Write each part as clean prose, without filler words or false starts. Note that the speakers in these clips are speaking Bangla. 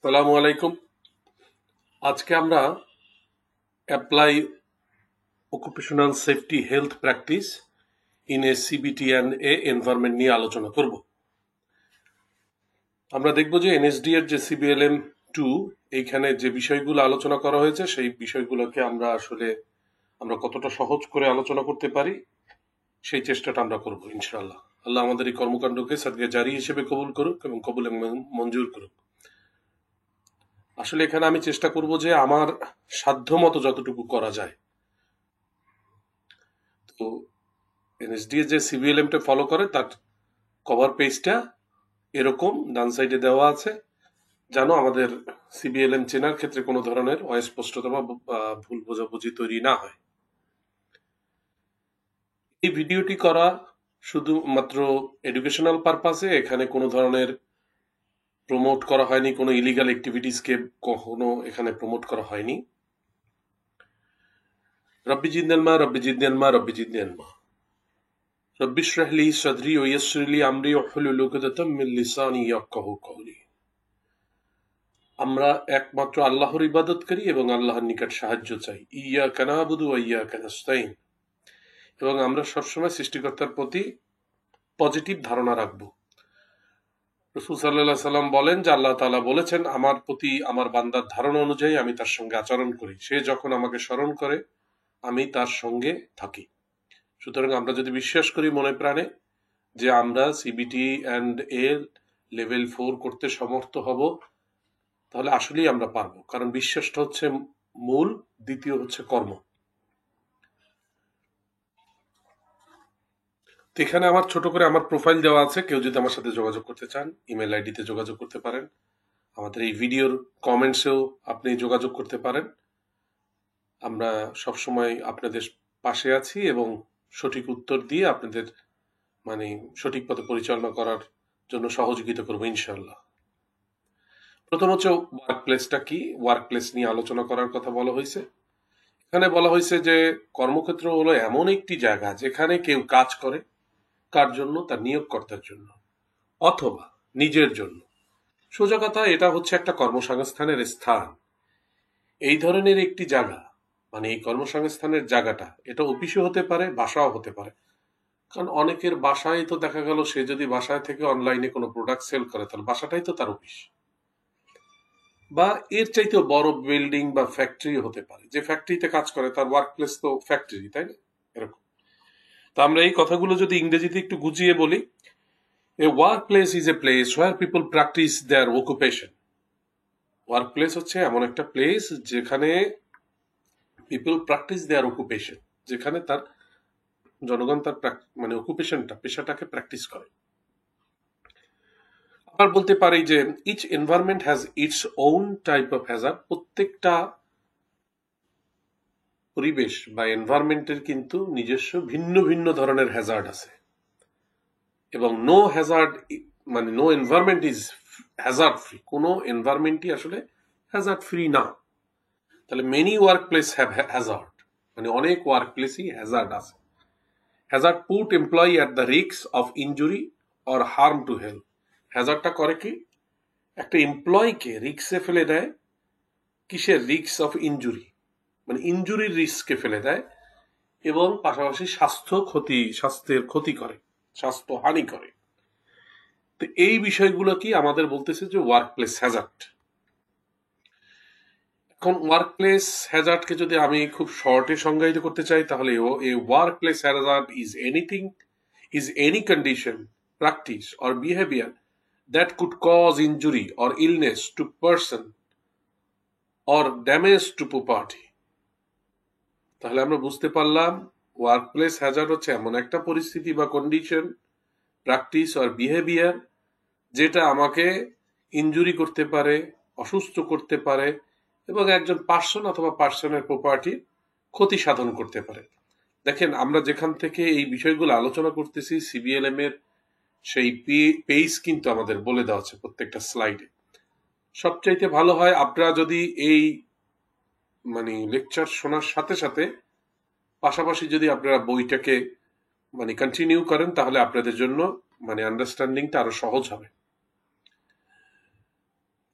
আসসালামু আলাইকুম। আজকে আমরা apply occupational safety health practice in a CBT and a environment নিয়ে আলোচনা করব। আমরা দেখব যে এনএসডি এর যে সিবিএলএম 2 এইখানে যে বিষয়গুলো আলোচনা করা হয়েছে সেই বিষয়গুলোকে আমরা কতটা সহজ করে আলোচনা করতে পারি সেই চেষ্টাটা আমরা করব ইনশাআল্লাহ। আল্লাহ আমাদের এই কর্মকাণ্ডকে সাদকে জারি হিসেবে কবুল করুক এবং কবুল মঞ্জুর করুক। আসলে এখানে আমি চেষ্টা করব যে আমার সাধ্যমতো যতটুকু করা যায়। তো এনএসডি যে সিবিএলএমটা ফলো করে তার কভার পেজটা এরকম ডান সাইডে দেওয়া আছে, যেন আমাদের সিবিএলএম চেনার ক্ষেত্রে কোনো ধরনের অস্পষ্টতা বা ভুল বোঝাবুঝি তৈরি না হয়। এই ভিডিওটি করা শুধুমাত্র এডুকেশনাল পারপাসে, এখানে কোনো ধরনের প্রমোট করা হয়নি, কোনো ইলিগাল অ্যাক্টিভিটিসকে কখনো এখানে প্রমোট করা হয়নি। রব্বি জিদনাল মা রব্বি জিদনাল মা রব্বি জিদনাল মা রব্বি ইশরাহ লি সাদরি ওয়া ইয়াসসির লি আমরি ওয়াহলুল উকদাতাম মিন লিসানি ইয়াফকাহু কওলি। আমরা একমাত্র আল্লাহর ইবাদত করি এবং আল্লাহর নিকট সাহায্য চাই। ইয়্যাকা না'বুদু ওয়া ইয়্যাকা নাস্তাইন। এবং আমরা সবসময় সৃষ্টিকর্তার প্রতি পজিটিভ ধারণা রাখব। রাসূল সাল্লাল্লাহু আলাইহি সাল্লাম বলেন যে আল্লাহ তাআলা বলেছেন, আমার প্রতি আমার বান্দার ধারণা অনুযায়ী আমি তার সঙ্গে আচরণ করি। সে যখন আমাকে স্মরণ করে আমি তার সঙ্গে থাকি। সুতরাং আমরা যদি বিশ্বাস করি মনে প্রাণে যে আমরা সিবিটি অ্যান্ড এ লেভেল 4 করতে সমর্থ হব, তাহলে আসলেই আমরা পারবো। কারণ বিশ্বাসটা হচ্ছে মূল, দ্বিতীয় হচ্ছে কর্ম। তো এখানে আমার ছোট করে আমার প্রোফাইল দেওয়া আছে, কেউ যদি আমার সাথে যোগাযোগ করতে চান ইমেল আইডিতে যোগাযোগ করতে পারেন। আমাদের এই ভিডিওর কমেন্টসেও আপনি যোগাযোগ করতে পারেন। আমরা সবসময় আপনাদের পাশে আছি এবং সঠিক উত্তর দিয়ে আপনাদের সঠিক পথে পরিচালনা করার জন্য সহযোগিতা করবো ইনশাল্লাহ। প্রথম হচ্ছে ওয়ার্ক প্লেসটা কি, ওয়ার্ক প্লেস নিয়ে আলোচনা করার কথা বলা হয়েছে। এখানে বলা হয়েছে যে কর্মক্ষেত্র হলো এমন একটি জায়গা যেখানে কেউ কাজ করে, কার জন্য? তার নিয়োগকর্তার জন্য অথবা নিজের জন্য। সোজা কথা, এটা হচ্ছে একটা কর্মসংস্থানের স্থান। এই ধরনের একটি জায়গা, এই কর্মসংস্থানের জায়গাটা, এটা অফিসও হতে পারে, বাসাও হতে পারে। কারণ অনেকের বাসায় তো দেখা গেল সে যদি বাসায় থেকে অনলাইনে কোনো প্রোডাক্ট সেল করে, তাহলে বাসাটাই তো তার অফিস। বা এর চাইতেও বড় বিল্ডিং বা ফ্যাক্টরি হতে পারে, যে ফ্যাক্টরিতে কাজ করে তার ওয়ার্ক প্লেস তো ফ্যাক্টরি, তাই না? এরকম। তো আমরা এই কথাগুলো যদি ইংরেজিতে একটু গুছিয়ে বলি, a workplace is a place where people practice their occupation. Workplace হচ্ছে এমন একটা প্লেস যেখানে পিপল প্র্যাকটিস দেয়ার অকুপেশন, যেখানে তার জনগণ তার অকুপেশনটা, পেশাটাকে প্র্যাকটিস করে। আবার বলতে পারি যে each environment has its own type of hazard. প্রত্যেকটা পরিবেশ বা এনভায়রনমেন্টের কিন্তু নিজস্ব ভিন্ন ভিন্ন ধরনের হ্যাজার্ড আছে। এবং no hazard no environment is hazard free. কোনো এনভায়রনমেন্টই আসলে হ্যাজার্ড ফ্রি না। তাহলে many workplace have hazard, অনেক ওয়ার্ক প্লেসই হ্যাজার্ড আছে। Hazard put employee at the risk of injury or harm to health. হ্যাজার্ডটা করে কি? একটা এমপ্লয়িকে রিস্কে ফেলে দেয়। কিসের রিস্ক? অফ ইনজুরি, ইনজুরির রিস্কে ফেলে দেয় এবং পাশাপাশি স্বাস্থ্যের ক্ষতি করে, স্বাস্থ্য হানি করে। তো এই বিষয়গুলো কি আমাদের বলতেছে যে ওয়ার্ক প্লেস হ্যাজার্ড। এখন ওয়ার্ক প্লেস হ্যাজার্ডকে যদি আমি খুব শর্টে সংজ্ঞায়িত করতে চাই, তাহলে a workplace hazard is any condition, practice or behaviour that could cause injury or illness to person or damage to property. তাহলে আমরা বুঝতে পারলাম ওয়ার্ক প্লেস হ্যাজার্ড হচ্ছে এমন একটা পরিস্থিতি বা কন্ডিশন, প্র্যাকটিস অর বিহেভিয়ার যেটা আমাকে ইনজুরি করতে পারে, অসুস্থ করতে পারে এবং একজন পার্সন অথবা পার্সনের প্রপার্টির ক্ষতি সাধন করতে পারে। দেখেন, আমরা যেখান থেকে এই বিষয়গুলো আলোচনা করতেছি, সিবিএলএম এর সেই পেজ কিন্তু আমাদের বলে দেওয়া আছে প্রত্যেকটা স্লাইডে। সবচাইতে ভালো হয় আপনারা যদি এই লেকচার শোনার সাথে সাথে পাশাপাশি যদি আপনারা বইটাকে কন্টিনিউ করেন, তাহলে আপনাদের জন্য আন্ডারস্ট্যান্ডিংটা আরো সহজ হবে।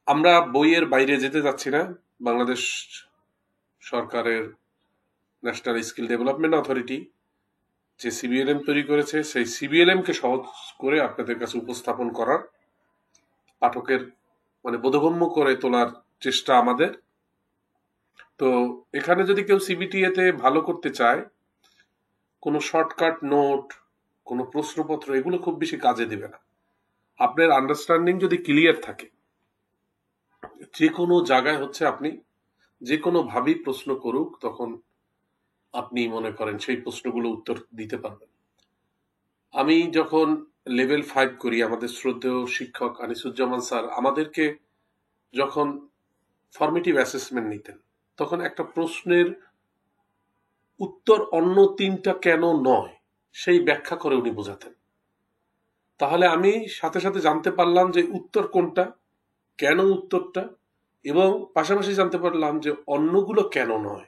আমরা বইয়ের বাইরে যেতে যাচ্ছি না। বাংলাদেশ সরকারের ন্যাশনাল স্কিল ডেভেলপমেন্ট অথরিটি যে সিবিএলএম তৈরি করেছে, সেই সিবিএলএম কে সহজ করে আপনাদের কাছে উপস্থাপন করার, পাঠকের বোধগম্য করে তোলার চেষ্টা আমাদের। তো এখানে যদি কেউ সিবিটিএ তে ভালো করতে চায়, কোনো শর্টকাট নোট, কোনো প্রশ্নপত্র এগুলো খুব বেশি কাজে দিবে না। আপনার আন্ডারস্ট্যান্ডিং যদি ক্লিয়ার থাকে, যে কোনো জায়গায় আপনি যে কোনো ভাবেই প্রশ্ন করুক, তখন আপনি মনে করেন সেই প্রশ্নগুলো উত্তর দিতে পারবেন। আমি যখন লেভেল 5 করি, আমাদের শ্রদ্ধেয় শিক্ষক আনিসুজ্জামান স্যার আমাদেরকে যখন ফর্মেটিভ অ্যাসেসমেন্ট নিতেন, তখন একটা প্রশ্নের উত্তর অন্য 3টা কেন নয় সেই ব্যাখ্যা করে উনি বোঝাতেন। তাহলে আমি সাথে সাথে জানতে পারলাম যে উত্তর কোনটা, কেন উত্তরটা, এবং পাশাপাশি জানতে পারলাম যে অন্যগুলো কেন নয়।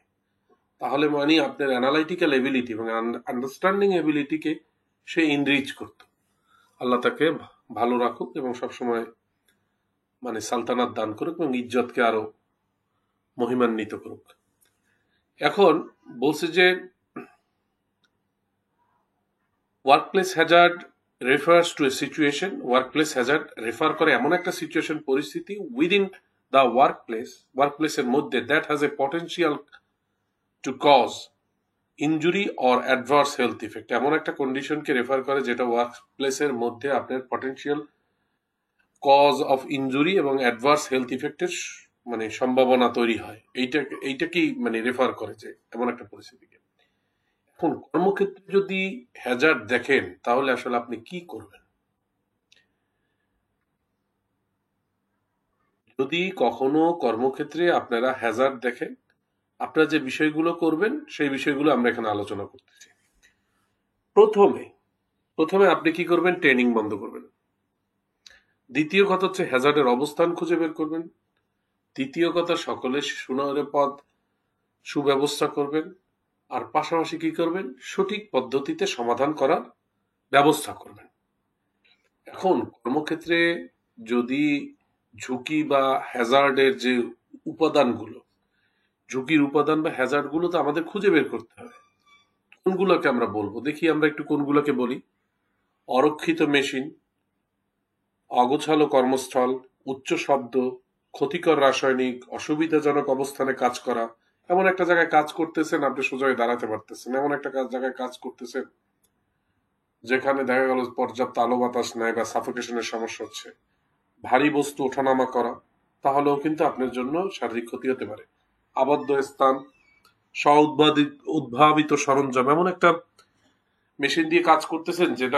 তাহলে আপনার অ্যানালাইটিক্যাল এবিলিটি এবং আন্ডারস্ট্যান্ডিং এবিলিটিকে সে ইনরিচ করত। আল্লাহ তাকে ভালো রাখুক এবং সবসময় সালতানাত দান করুক এবং ইজ্জতকে আরো মহিমান্বিত করুক। এখন বলছে যে workplace hazard refers to a situation, workplace hazard refer করে এমন একটা সিচুয়েশন, পরিস্থিতি উইদিন দ্য ওয়ার্কপ্লেসের মধ্যে that has a potential to cause injury or adverse health effect. এমন একটা কন্ডিশনকে রেফার করে যেটা ওয়ার্কপ্লেসের মধ্যে আপনার পটেনশিয়াল কজ অফ ইনজুরি এবং অ্যাডভার্স হেলথ ইফেক্টের সম্ভাবনা তৈরি হয়। এইটাকেই রেফার করে যে এমন একটা পরিস্থিতিকে। এখন কর্মক্ষেত্রে যদি হ্যাজার্ড দেখেন, তাহলে আসলে আপনি কি করবেন? যদি কখনো কর্মক্ষেত্রে আপনারা হ্যাজার্ড দেখেন, আপনারা যে বিষয়গুলো করবেন সেই বিষয়গুলো আমরা এখানে আলোচনা করতেছি। প্রথমে আপনি কি করবেন? ট্রেনিং বন্ধ করবেন। দ্বিতীয় কথা হচ্ছে হ্যাজার্ডের অবস্থান খুঁজে বের করবেন। তৃতীয় কথা, সকলের সুনিরাপদ সুব্যবস্থা করবেন। আর পাশাপাশি কি করবেন? সঠিক পদ্ধতিতে সমাধান করার ব্যবস্থা করবেন। এখন কর্মক্ষেত্রে যদি ঝুঁকি বা হ্যাজার্ডের যে উপাদানগুলো, ঝুঁকির উপাদান বা হ্যাজার্ডগুলো তো আমাদের খুঁজে বের করতে হবে। কোনগুলোকে আমরা বলবো? দেখি আমরা একটু কোনগুলোকে বলি। অরক্ষিত মেশিন, অগোছালো কর্মস্থল, উচ্চ শব্দ, ক্ষতিকর রাসায়নিক, অসুবিধাজনক অবস্থানে কাজ করা। এমন একটা জায়গায় কাজ করতেছেন, আপনি সোজা হয়ে দাঁড়াতে পারতেছেন, এমন একটা জায়গায় কাজ করতেছেন যেখানে দেখা গেল পর্যাপ্ত আলো বাতাস নাই বা সাফোকেশনের সমস্যা হচ্ছে, ভারী বস্তু ওঠানামা করা, তাহলেও কিন্তু আপনার জন্য শারীরিক ক্ষতি হতে পারে। আবদ্ধ স্থান, উদ্ভাবিত সরঞ্জাম, এমন একটা মেশিন দিয়ে কাজ করতেছেন যেটা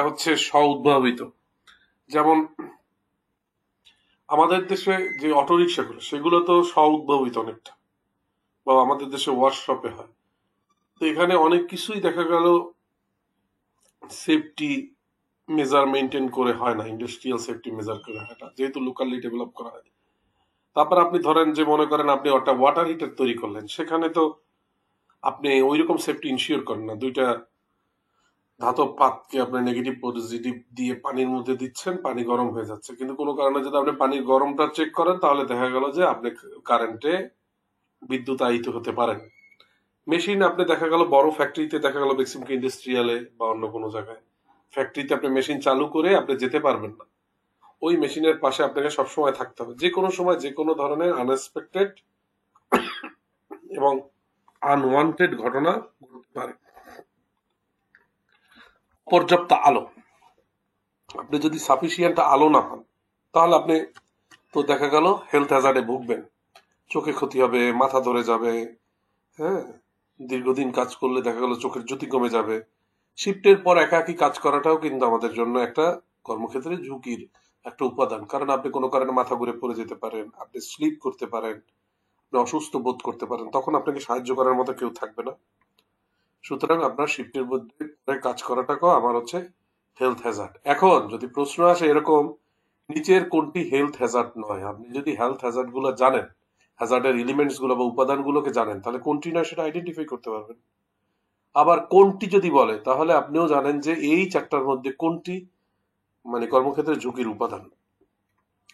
উদ্ভাবিত। যেমন আমাদের দেশে যে অটোরিকশাগুলো, সেগুলো তো উদ্ভাবিত অনেকটা, বা আমাদের দেশে ওয়ার্কশপে হয়। তো এখানে অনেক কিছুই দেখা গেল সেফটি মেজার মেনটেন করে হয় না, ইন্ডাস্ট্রিয়াল সেফটি মেজার করে হয় না, যেহেতু লোকালি ডেভেলপ করা হয়। তারপর আপনি ধরেন যে মনে করেন আপনি একটা ওয়াটার হিটার তৈরি করলেন, সেখানে তো আপনি ওই রকম সেফটি ইনশিওর করেন না। দুইটা ধাতব পাতকে আপনি নেগেটিভ পজিটিভ দিয়ে পানির মধ্যে দিচ্ছেন, পানি গরম হয়ে যাচ্ছে, কিন্তু কোনো কারণে যদি আপনি পানির গরমটা চেক করেন, তাহলে দেখা গেল যে আপনি কারেন্টে বিদ্যুতায়িত হতে পারেন। মেশিন আপনি দেখা গেল বড় ফ্যাক্টরিতে, দেখা গেল ম্যাক্সিমাম ইন্ডাস্ট্রিয়ালে বা অন্য কোনো জায়গায় ফ্যাক্টরিতে আপনি মেশিন চালু করে আপনি যেতে পারবেন না। ওই মেশিনের পাশে আপনাকে সবসময় থাকতে হবে। যে কোনো সময় যে কোনো ধরনের আনএক্সপেক্টেড এবং আনওয়ান্টেড ঘটনা ঘটতে পারে। পর্যাপ্ত আলো, আপনি যদি সাফিসিয়েন্ট আলো না পান, তাহলে আপনি তো দেখা গেল হেলথ হ্যাজার্ডে ভুগবেন। চোখে ক্ষতি হবে, মাথা ধরে যাবে, হ্যাঁ, দীর্ঘদিন কাজ করলে দেখা গেল চোখের জ্যোতি কমে যাবে। শিফটের পর একাকী কাজ করাটাও কিন্তু আমাদের জন্য একটা কর্মক্ষেত্রে ঝুঁকির একটা উপাদান। কারণ আপনি কোনো কারণে মাথা ঘুরে পড়ে যেতে পারেন, আপনি স্লিপ করতে পারেন, আপনি অসুস্থ বোধ করতে পারেন, তখন আপনাকে সাহায্য করার মতো কেউ থাকবে না। সুতরাং আপনার শিফটের মধ্যে কাজ করাটাকেও আমার হেলথ হ্যাজার্ড। এখন যদি প্রশ্ন আসে এরকম, নিচের কোনটি হেলথ হ্যাজার্ড নয়? আপনি যদি হেলথ হ্যাজার্ড গুলো জানেন, হ্যাজার্ডের এলিমেন্টস গুলো বা উপাদানগুলোকে জানেন, তাহলে কোনটি নয় সেটা আইডেন্টিফাই করতে পারবেন। আবার কোনটি যদি বলে, তাহলে আপনিও জানেন যে এই চারটার মধ্যে কোনটি কর্মক্ষেত্রে ঝুঁকির উপাদান।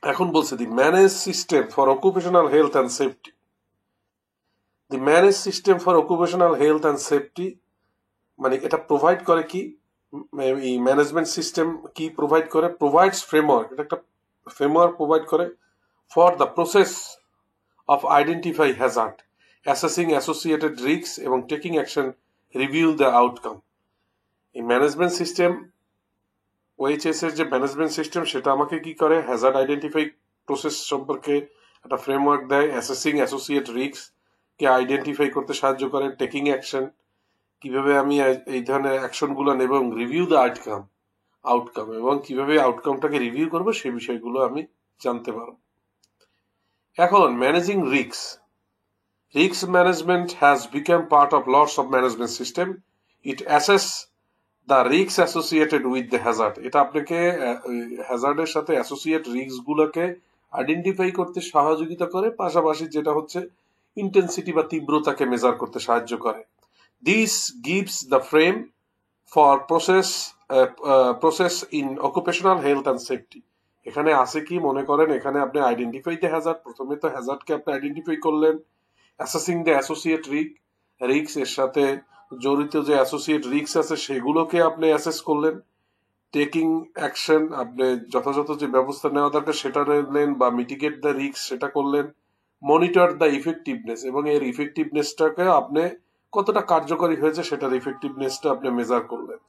এখন বলছে the manage system for occupational health and safety. The manage system for occupational health and safety মানে এটা প্রোভাইড করে কি, এই ম্যানেজমেন্ট সিস্টেম কি প্রোভাইড করে? প্রোভাইডস ফ্রেমওয়ার্ক, এটা একটা ফ্রেমওয়ার্ক প্রোভাইড করে for the process of identify hazard, assessing associated risk এবং taking action, review the outcome. এই ম্যানেজমেন্ট সিস্টেম, ওএইচএস এর যে ম্যানেজমেন্ট সিস্টেম সেটা আমাকে কি করে, হ্যাজার্ড আইডেন্টিফাই প্রসেস সম্পর্কে একটা ফ্রেমওয়ার্ক দেয়, অ্যাসেসিং অ্যাসোসিয়েট রিস্ক কে আইডেন্টিফাই করতে সাহায্য করে, টেকিং অ্যাকশন কিভাবে আমি এই ধরনের অ্যাকশন গুলো নেব, এবং রিভিউ দ্য আউটকাম এবং কিভাবে আউটকামটাকে রিভিউ করবো সেই বিষয়গুলো আমি জানতে পারবো। এখন managing risk management has become part of lots of management system. It assess the risk associated with the hazard. এটা আপনাকে হ্যাজার্ডের সাথে অ্যাসোসিয়েট রিস্ক গুলোকে আইডেন্টিফাই করতে সহযোগিতা করে, পাশাপাশি যেটা হচ্ছে ইন্টেন্সিটি বা তীব্রতাকে মেজার করতে সাহায্য করে। This gives the frame for process in occupational health and safety. এখানে আছে কি, মনে করেন এখানে আপনি আইডেন্টিফাই দ্য হ্যাজার্ড, প্রথমে তো হ্যাজার্ডকে আপনি আইডেন্টিফাই করলেন, অ্যাসেসিং দ্য অ্যাসোসিয়েট রিস্ক এর সাথে জড়িত যে অ্যাসোসিয়েট রিস্ক আছে সেগুলোকে আপনি অ্যাসেস করলেন, টেকিং অ্যাকশন, আপনি যথাযথ যে ব্যবস্থা নেওয়া দরকার সেটা নিলেন, বা মিটিগেট দ্য রিস্ক সেটা করলেন, মনিটর দ্য ইফেক্টিভনেস এবং এর ইফেক্টিভনেসটাকে আপনি কতটা কার্যকরী হয়েছে সেটার ইফেক্টিভনেসটা আপনি মেজার করলেন।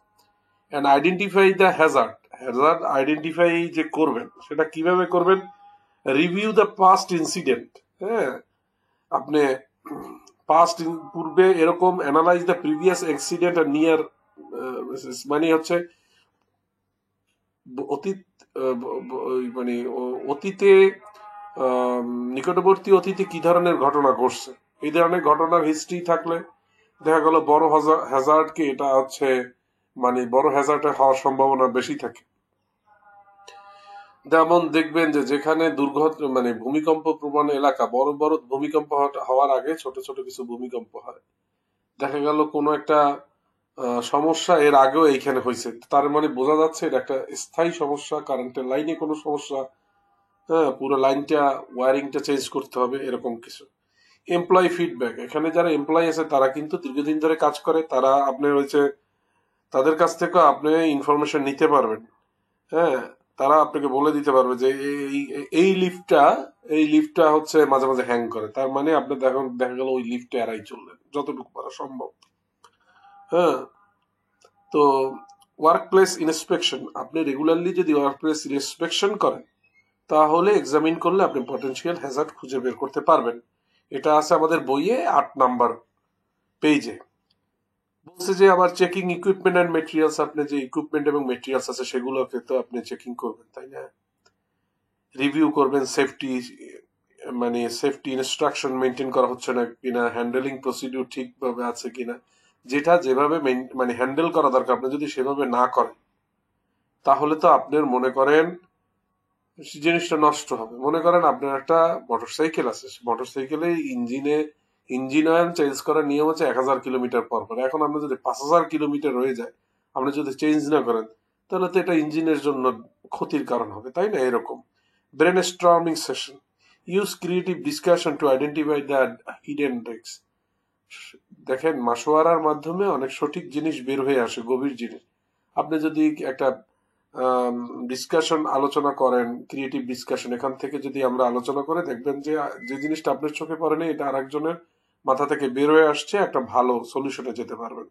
And identify the Hazard identify যে করবেন সেটা কিভাবে করবেন, রিভিউ দ্য পাস্ট ইনসিডেন্ট। হ্যাঁ, আপনি পাস্ট পূর্বে এরকম অ্যানালাইজ দ্য প্রিভিয়াস অ্যাক্সিডেন্ট আর নিয়ার, মানে হচ্ছে অতীত, মানে অতীতে নিকটবর্তী অতীতে কি ধরনের ঘটনা ঘটছে, এই ধরনের ঘটনার হিস্ট্রি থাকলে দেখা গেল বড় হ্যাজার্ডকে এটা হচ্ছে মানে বড় হ্যাজার্ডে হওয়ার সম্ভাবনা বেশি থাকে। যেমন দেখবেন যে যেখানে দুর্ঘটনা মানে ভূমিকম্প প্রবণ এলাকা, বড় বড় ভূমিকম্প হওয়ার আগে ছোট ছোট কিছু ভূমিকম্প হয়, দেখা গেল কোনো একটা সমস্যা এর আগেও এইখানে হয়েছে, তার মানে বোঝা যাচ্ছে এটা একটা স্থায়ী সমস্যা, কারেন্টের লাইনে কোনো সমস্যা, হ্যাঁ পুরো লাইনটা ওয়ারিংটা চেঞ্জ করতে হবে, এরকম কিছু। এমপ্লয়ি ফিডব্যাক, এখানে যারা এমপ্লয়ি আছে তারা কিন্তু দীর্ঘদিন ধরে কাজ করে, তারা আপনার হচ্ছে তাদের কাছ থেকে আপনি ইনফরমেশন নিতে পারবেন। হ্যাঁ, তারা আপনাকে বলে দিতে পারবে যে এই লিফটটা হচ্ছে মাঝে মাঝে হ্যাং করে, তার মানে আপনি দেখা গেল ওই লিফটে এড়াই চললেন যতটুকু পারা সম্ভব। হ্যাঁ, তো ওয়ার্ক প্লেস ইন্সপেকশন, আপনি রেগুলারলি যদি ওয়ার্ক প্লেস ইন্সপেকশন করেন তাহলে এক্সামিন করলে আপনি পটেনশিয়াল হ্যাজার্ড খুঁজে বের করতে পারবেন। এটা আছে আমাদের বইয়ে 8 নাম্বার পেজে। বলছে যে আবার চেকিং ইকুইপমেন্ট এন্ড মেটেরিয়ালস, আপনি যে ইকুইপমেন্ট এবং মেটেরিয়ালস আছে সেগুলোকে তো আপনি চেকিং করবেন, তাই না? রিভিউ করবেন সেফটি, মানে সেফটি ইনস্ট্রাকশন মেনটেন করা হচ্ছে না কিনা, হ্যান্ডেলিং প্রসিডিউর ঠিকভাবে আছে কিনা, যেটা যেভাবে মানে হ্যান্ডেল করা দরকার আপনি যদি সেভাবে না করেন তাহলে তো আপনার মনে করেন জিনিসটা নষ্ট হবে। মনে করেন আপনার একটা মোটরসাইকেল আছে, মোটরসাইকেলে ইঞ্জিন অয়েল চেঞ্জ করার নিয়ম হচ্ছে 1000 কিলোমিটার পর পর। এখন আমরা যদি 5000 কিলোমিটার হয়ে যায়, আপনি যদি চেঞ্জ না করেন তাহলে তো এটা ইঞ্জিনের জন্য ক্ষতির কারণ হবে, তাই না? এরকম brain storming session, use creative discussion to identify the hidden risk. দেখেন মাসোয়ারার মাধ্যমে অনেক সঠিক জিনিস বের হয়ে আসে, গভীর জিনিস। আপনি যদি একটা ডিসকাশন আলোচনা করেন, ক্রিয়েটিভ ডিসকাশন, এখান থেকে যদি আমরা আলোচনা করে দেখবেন যে যে জিনিসটা আপনার চোখে পড়েনি এটা আরেকজনের মাথা থেকে বের হয়ে আসছে, একটা ভালো সলিউশনে যেতে পারবেন।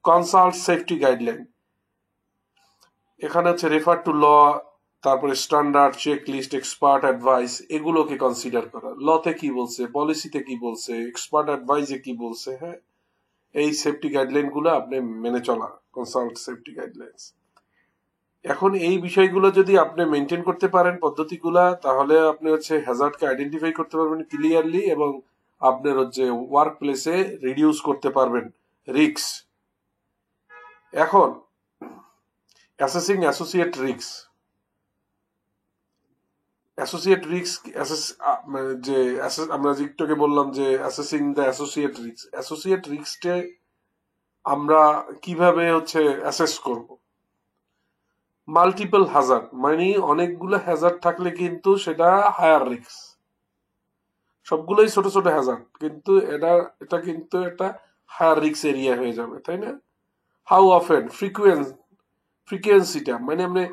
কনসাল্ট সেফটি গাইডলাইন, এখানে হচ্ছে রেফার টু ল, তারপরে standard, check list, expert advice, এগুলোকে কনসিডার করা। লতে কি বলছে, পলিসিতে কি বলছে, এক্সপার্ট অ্যাডভাইসে কি বলছে, হ্যাঁ এই সেফটি গাইডলাইন গুলো আপনি মেনে চলা, কনসাল্ট সেফটি গাইডলাইন্স। এখন এই বিষয়গুলো যদি আপনি মেনটেন করতে পারেন পদ্ধতিগুলা, তাহলে আপনি হচ্ছে হ্যাজার্ডকে আইডেন্টিফাই করতে পারবেন ক্লিয়ারলি, এবং আপনার হচ্ছে ওয়ার্ক প্লেসে রিডিউস করতে পারবেন রিস্ক। এখন অ্যাসেসিং অ্যাসোসিয়েট রিস্ক, যে আমরা একটুকে বললাম যে অ্যাসেসিং দ্য অ্যাসোসিয়েট রিস্ককে আমরা কিভাবে হচ্ছে অ্যাসেস করব। মাল্টিপল হ্যাজার্ড মানে অনেকগুলো হ্যাজার্ড থাকলে কিন্তু সেটা হায়ার রিস্ক। সবগুলোই ছোট ছোট হ্যাজার্ড, কিন্তু এটা কিন্তু একটা হায়ার রিস্ক এরিয়া হয়ে যাবে, তাই না? হাউ অফেন, ফ্রিকুয়েন্সিটা মানে আপনি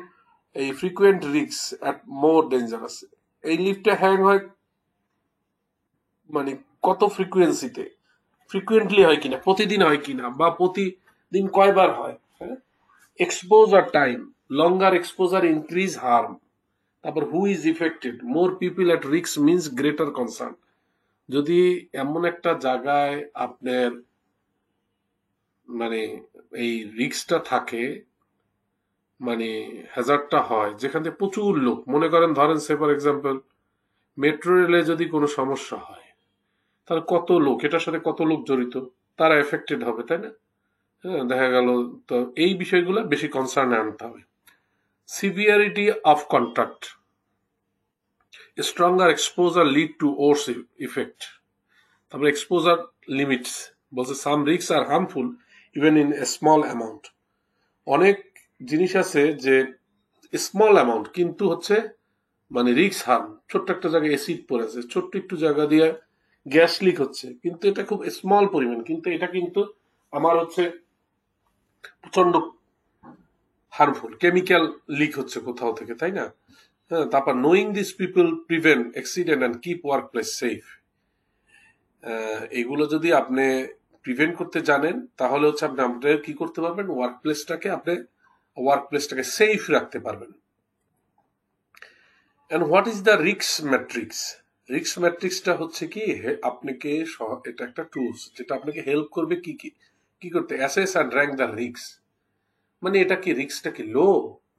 এই ফ্রিকুয়েন্ট রিস্ক এট মোর ডেঞ্জারাস। এই লিফটে হ্যাং হয় মানে কত ফ্রিকুয়েন্সিতে, ফ্রিকুয়েন্টলি হয় কিনা, প্রতিদিন হয় কিনা, বা প্রতিদিন কয়বার হয়, হ্যাঁ? এক্সপোজার টাইম, লঙ্গার এক্সপোজার ইনক্রিজ হার্ম। তারপর who is affected, more people at risk means greater concern. যদি এমন একটা জায়গায় আপনার মানে এই রিস্কটা থাকে, মানে হ্যাজার্ডটা হয় যেখান থেকে প্রচুর লোক, মনে করেন ধরেন সে ফর এক্সাম্পল মেট্রো রেলে যদি কোনো সমস্যা হয়, তাহলে কত লোক, এটার সাথে কত লোক জড়িত, তারা এফেক্টেড হবে, তাই না? হ্যাঁ, দেখা গেল। তো এই বিষয়গুলো বেশি কনসার্নে আনতে হবে। Severity of contract, stronger exposure lead to worse effect. তারপরে এক্সপোজার লিমিটস বলছে some risk are harmful even in a small amount. অনেক জিনিস আছে যে স্মল অ্যামাউন্ট কিন্তু হচ্ছে মানে রিক্স হার্ম। ছোট্ট একটা জায়গায় এসিড পড়েছে, ছোট্ট একটু জায়গা দিয়ে গ্যাস লিক হচ্ছে, কিন্তু এটা খুব স্মল পরিমাণ, কিন্তু এটা কিন্তু আমার হচ্ছে প্রচন্ড হার্মফুল। কেমিক্যাল লিক হচ্ছে কোথাও থেকে, তাই না? হ্যাঁ, তারপর knowing this people prevent accident and keep work place safe. এগুলো যদি আপনি প্রিভেন্ট করতে জানেন তাহলে হচ্ছে আপনি আপনার কি করতে পারবেন, ওয়ার্ক প্লেসটাকে সেফ রাখতে পারবেন। And what is the risk matrix? Risk ম্যাট্রিক্সটা হচ্ছে কি, আপনাকে এটা একটা টুলস যেটা আপনাকে হেল্প করবে কি কি কি করতে, assess and rank the risk. মানে এটা কি রিস্কটা কি লো,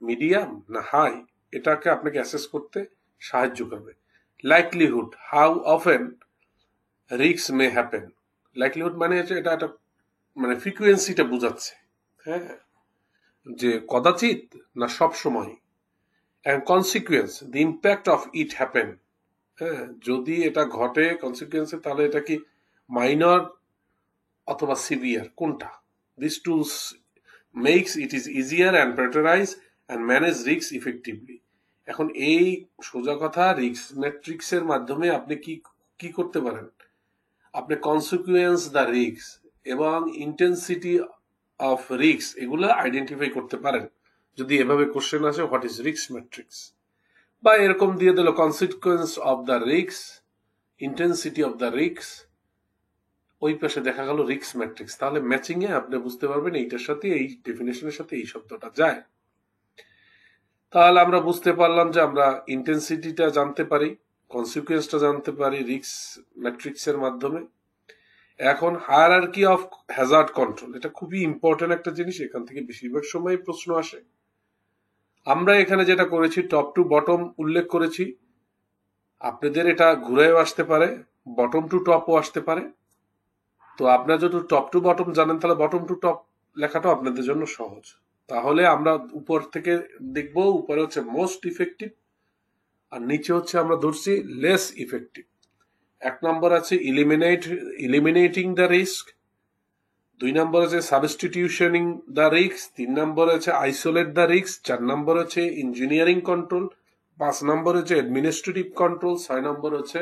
মিডিয়াম না হাই, এটাকে আপনাকে অ্যাসেস করতে সাহায্য করবে। Likelihood, how often risk may happen. Likelihood মানে হচ্ছে এটা একটা মানে ফ্রিকুয়েন্সিটা বোঝাচ্ছে, হ্যাঁ, যে কদাচিৎ না সব সময়। And consequence, the impact of it happen. হ্যাঁ, যদি এটা ঘটে কনসিকুয়েন্সে, তাহলে এটা কি মাইনর অথবা সিভিয়ার, কোনটা? This tools makes it is easier and prioritise and manage risk effectively. এখন এই সোজা কথা, রিস্ক ম্যাট্রিক্সের মাধ্যমে আপনি কি কি করতে পারেন, আপনি কনসিকুয়েন্স দ্য রিস্ক এবং ইন্টেন্সিটি অফ রিস্ক এগুলো আইডেন্টিফাই করতে পারেন। যদি এভাবে কোশ্চেন আসে হোয়াট ইজ রিস্ক ম্যাট্রিক্স, বা এরকম দিয়ে দিল consequence of the risk, intensity of the risk, ওই পাশে দেখা গেল রিস্ক ম্যাট্রিক্স, তাহলে ম্যাচিং এ আপনি বুঝতে পারবেন এইটার সাথে এই ডেফিনেশনের সাথে এই শব্দটা যায়। তাহলে আমরা বুঝতে পারলাম যে আমরা ইন্টেন্সিটিটা জানতে পারি, কনসিকুয়েন্সটা জানতে পারি রিস্ক ম্যাট্রিক্স এর মাধ্যমে। এখন হায়ারার্কি অফ হ্যাজার্ড কন্ট্রোল, এটা খুবই ইম্পর্টেন্ট একটা জিনিস, এখান থেকে বেশিরভাগ সময় প্রশ্ন আসে। আমরা এখানে যেটা করেছি টপ টু বটম উল্লেখ করেছি, আপনাদের এটা ঘুরেও আসতে পারে, বটম টু টপও আসতে পারে। তো আপনারা যদি টপ টু বটম জানেন তাহলে বটম টু টপ লেখাটাও আপনাদের জন্য সহজ। তাহলে আমরা উপর থেকে দেখব, উপরে হচ্ছে মোস্ট ইফেক্টিভ আর নিচে হচ্ছে আমরা ধরছি লেস ইফেক্টিভ। এক নম্বর আছে ইলিমিনেটিং দ্য রিস্ক, দুই নম্বর আছে সাবস্টিটিউশনিং দ্য রিস্ক, তিন নম্বর আছে আইসোলেট দ্য রিস্ক, চার নম্বর হচ্ছে ইঞ্জিনিয়ারিং কন্ট্রোল, পাঁচ নম্বর হচ্ছে অ্যাডমিনিস্ট্রেটিভ কন্ট্রোল, ছয় নম্বর হচ্ছে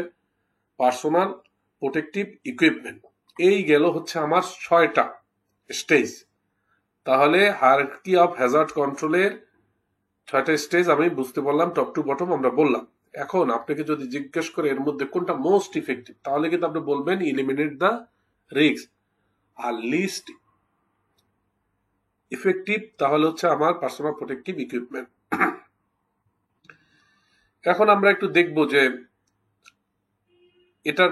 পার্সোনাল প্রোটেক্টিভ ইকুইপমেন্ট। এই গেল হচ্ছে আমার 6টা স্টেজ। তাহলে হায়ারার্কি অফ হ্যাজার্ড কন্ট্রোলের 6টা স্টেজ আমি বুঝতে পারলাম, টপ টু বটম আমরা বললাম। এখন আপনাকে যদি জিজ্ঞেস করে এর মধ্যে কোনটা মোস্ট ইফেক্টিভ, তাহলে কিন্তু আপনি বলবেন ইলিমিনেট দ্য রিস্ক। আর লিস্ট ইফেক্টিভ তাহলে হচ্ছে আমার পার্সোনাল প্রোটেক্টিভ ইকুইপমেন্ট। এখন আমরা একটু দেখব যে এটার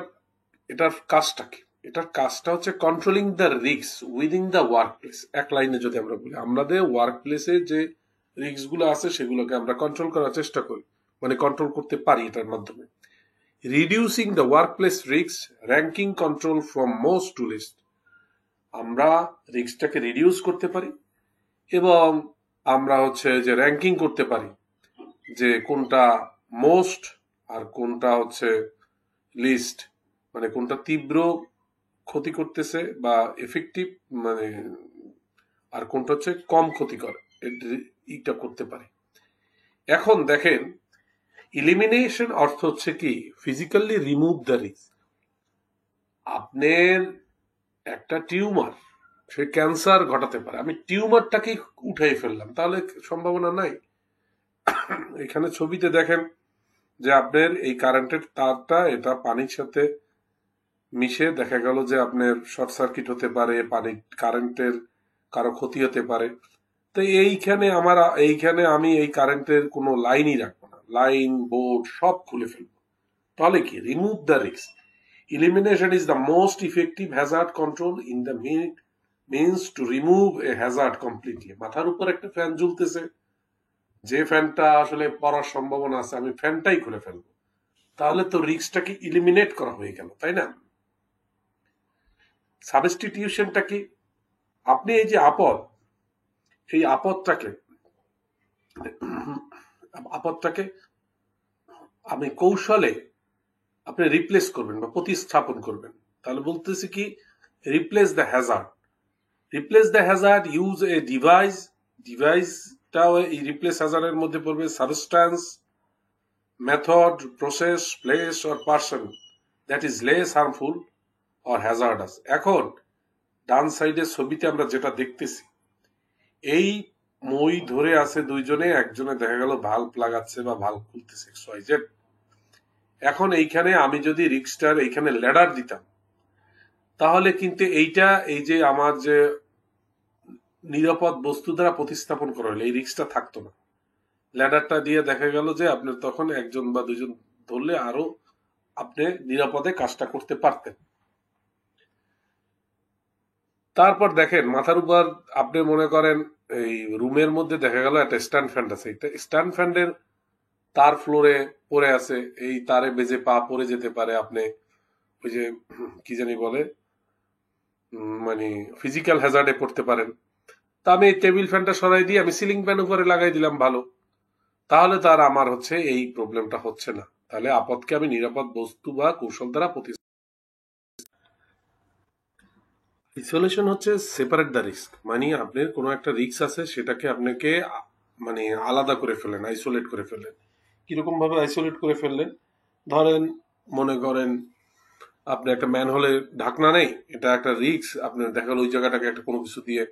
এটার কাজটা কি। এটার কাজটা হচ্ছে controlling the risk within the work place. এক লাইনে যদি আমরা বলি, আমাদের ওয়ার্ক প্লেসে যে রিস্ক গুলো আছে সেগুলোকে আমরা কন্ট্রোল করার চেষ্টা করি, মানে কন্ট্রোল করতে পারি এটার মাধ্যমে। Reducing the work place risk, ranking control from most to least. আমরা রিস্কটাকে রিডিউস করতে পারি এবং আমরা হচ্ছে যে র্যাঙ্কিং করতে পারি যে কোনটা মোস্ট আর কোনটা হচ্ছে লিস্ট, মানে কোনটা তীব্র ক্ষতি করতেছে বা এফেক্টিভ, মানে আর কোনটা হচ্ছে কম ক্ষতিকর। ইটা করতে পারি। এখন দেখেন, ইলিমিনেশন অর্থ হচ্ছে কি ফিজিক্যালি রিমুভ দ্য রিস্ক। আপনার একটা টিউমার, সে ক্যান্সার ঘটাতে পারে, আমি টিউমারটাকে উঠাই ফেললাম, তাহলে সম্ভাবনা নাই। এখানে ছবিতে দেখেন যে আপনার এই কারেন্টের তারটা এটা পানির সাথে মিশে দেখা গেল যে আপনার শর্ট সার্কিট হতে পারে, পানি কারেন্টের কারো ক্ষতি হতে পারে। তো এইখানে আমি এই কারেন্টের কোনো লাইনই রাখবো না, লাইন বোর্ড সব খুলে ফেলবো। তাহলে কি remove the risk. Elimination is the most effective hazard control in the means to remove a hazard completely. মাথার উপর একটা ফ্যান ঝুলতেছে, যে ফ্যানটা আসলে পড়ার সম্ভাবনা আছে, আমি ফ্যানটাই খুলে ফেলবো, তাহলে তো রিস্কটাকে ইলিমিনেট করা হয়ে গেল, তাই না? সাবস্টিটিউশনটা কি? আপনি এই যে এই আপদটাকে আপনি কৌশলে আপনি রিপ্লেস করবেন বা প্রতিস্থাপন করবেন। তাহলে বলতেছি কি, replace the hazard. Replace the hazard, use a ডিভাইসটাও এই রিপ্লেস হ্যাজার্ডের মধ্যে পড়বে substance, method, process, place or person that is less harmful or hazardous. এখন ডান সাইডের ছবিতে আমরা যেটা দেখতেছি, এই মই ধরে আছে দুইজনে, একজনে দেখা গেল ভাল্ব লাগাচ্ছে বা ভাল্ব খুলতেছে XYZ। এখন এইখানে আমি যদি রিক্সটার এইখানে ল্যাডার দিতাম, তাহলে কিন্তু এই যে আমার যে নিরাপদ বস্তু দ্বারা প্রতিস্থাপন করা হলো, এই রিক্সটা থাকতো না। ল্যাডারটা দিয়ে দেখা গেল যে আপনার তখন একজন বা দুজন ধরলে আরো আপনি নিরাপদে কাজটা করতে পারতেন। তারপর দেখেন মাথার উপর আপনি মনে করেন এই রুমের মধ্যে দেখা গেল একটা স্ট্যান্ড ফ্যান আছে, স্ট্যান্ড ফ্যানের তার ফ্লোরে পড়ে আছে, এই তারে বেজে পা পড়ে যেতে পারে, আপনি ওই যে কি জানি বলে মানে ফিজিক্যাল হ্যাজার্ডে পড়তে পারেন। তা আমি এই টেবিল ফ্যানটা সরাই দিয়ে আমি সিলিং ফ্যান উপরে লাগাই দিলাম, ভালো, তাহলে তার আমার হচ্ছে এই প্রবলেমটা হচ্ছে না। তাহলে আপদকে আমি নিরাপদ বস্তু বা কৌশল দ্বারা আইসোলেশন হচ্ছে সেপারেট দ্য রিস্ক, মানে আপনার কোনো একটা রিস্ক আছে সেটাকে আপনাকে মানে আলাদা করে ফেলেন, আইসোলেট করে ফেলেন। কিরকম ভাবে আইসোলেট করে ফেললেন? ধরেন মনে করেন আপনি একটা ম্যানহোলে ঢাকনা নেই, এটা একটা রিস্ক, আপনার দেখা গেল ওই জায়গাটাকে একটা কোনো কিছু দিয়ে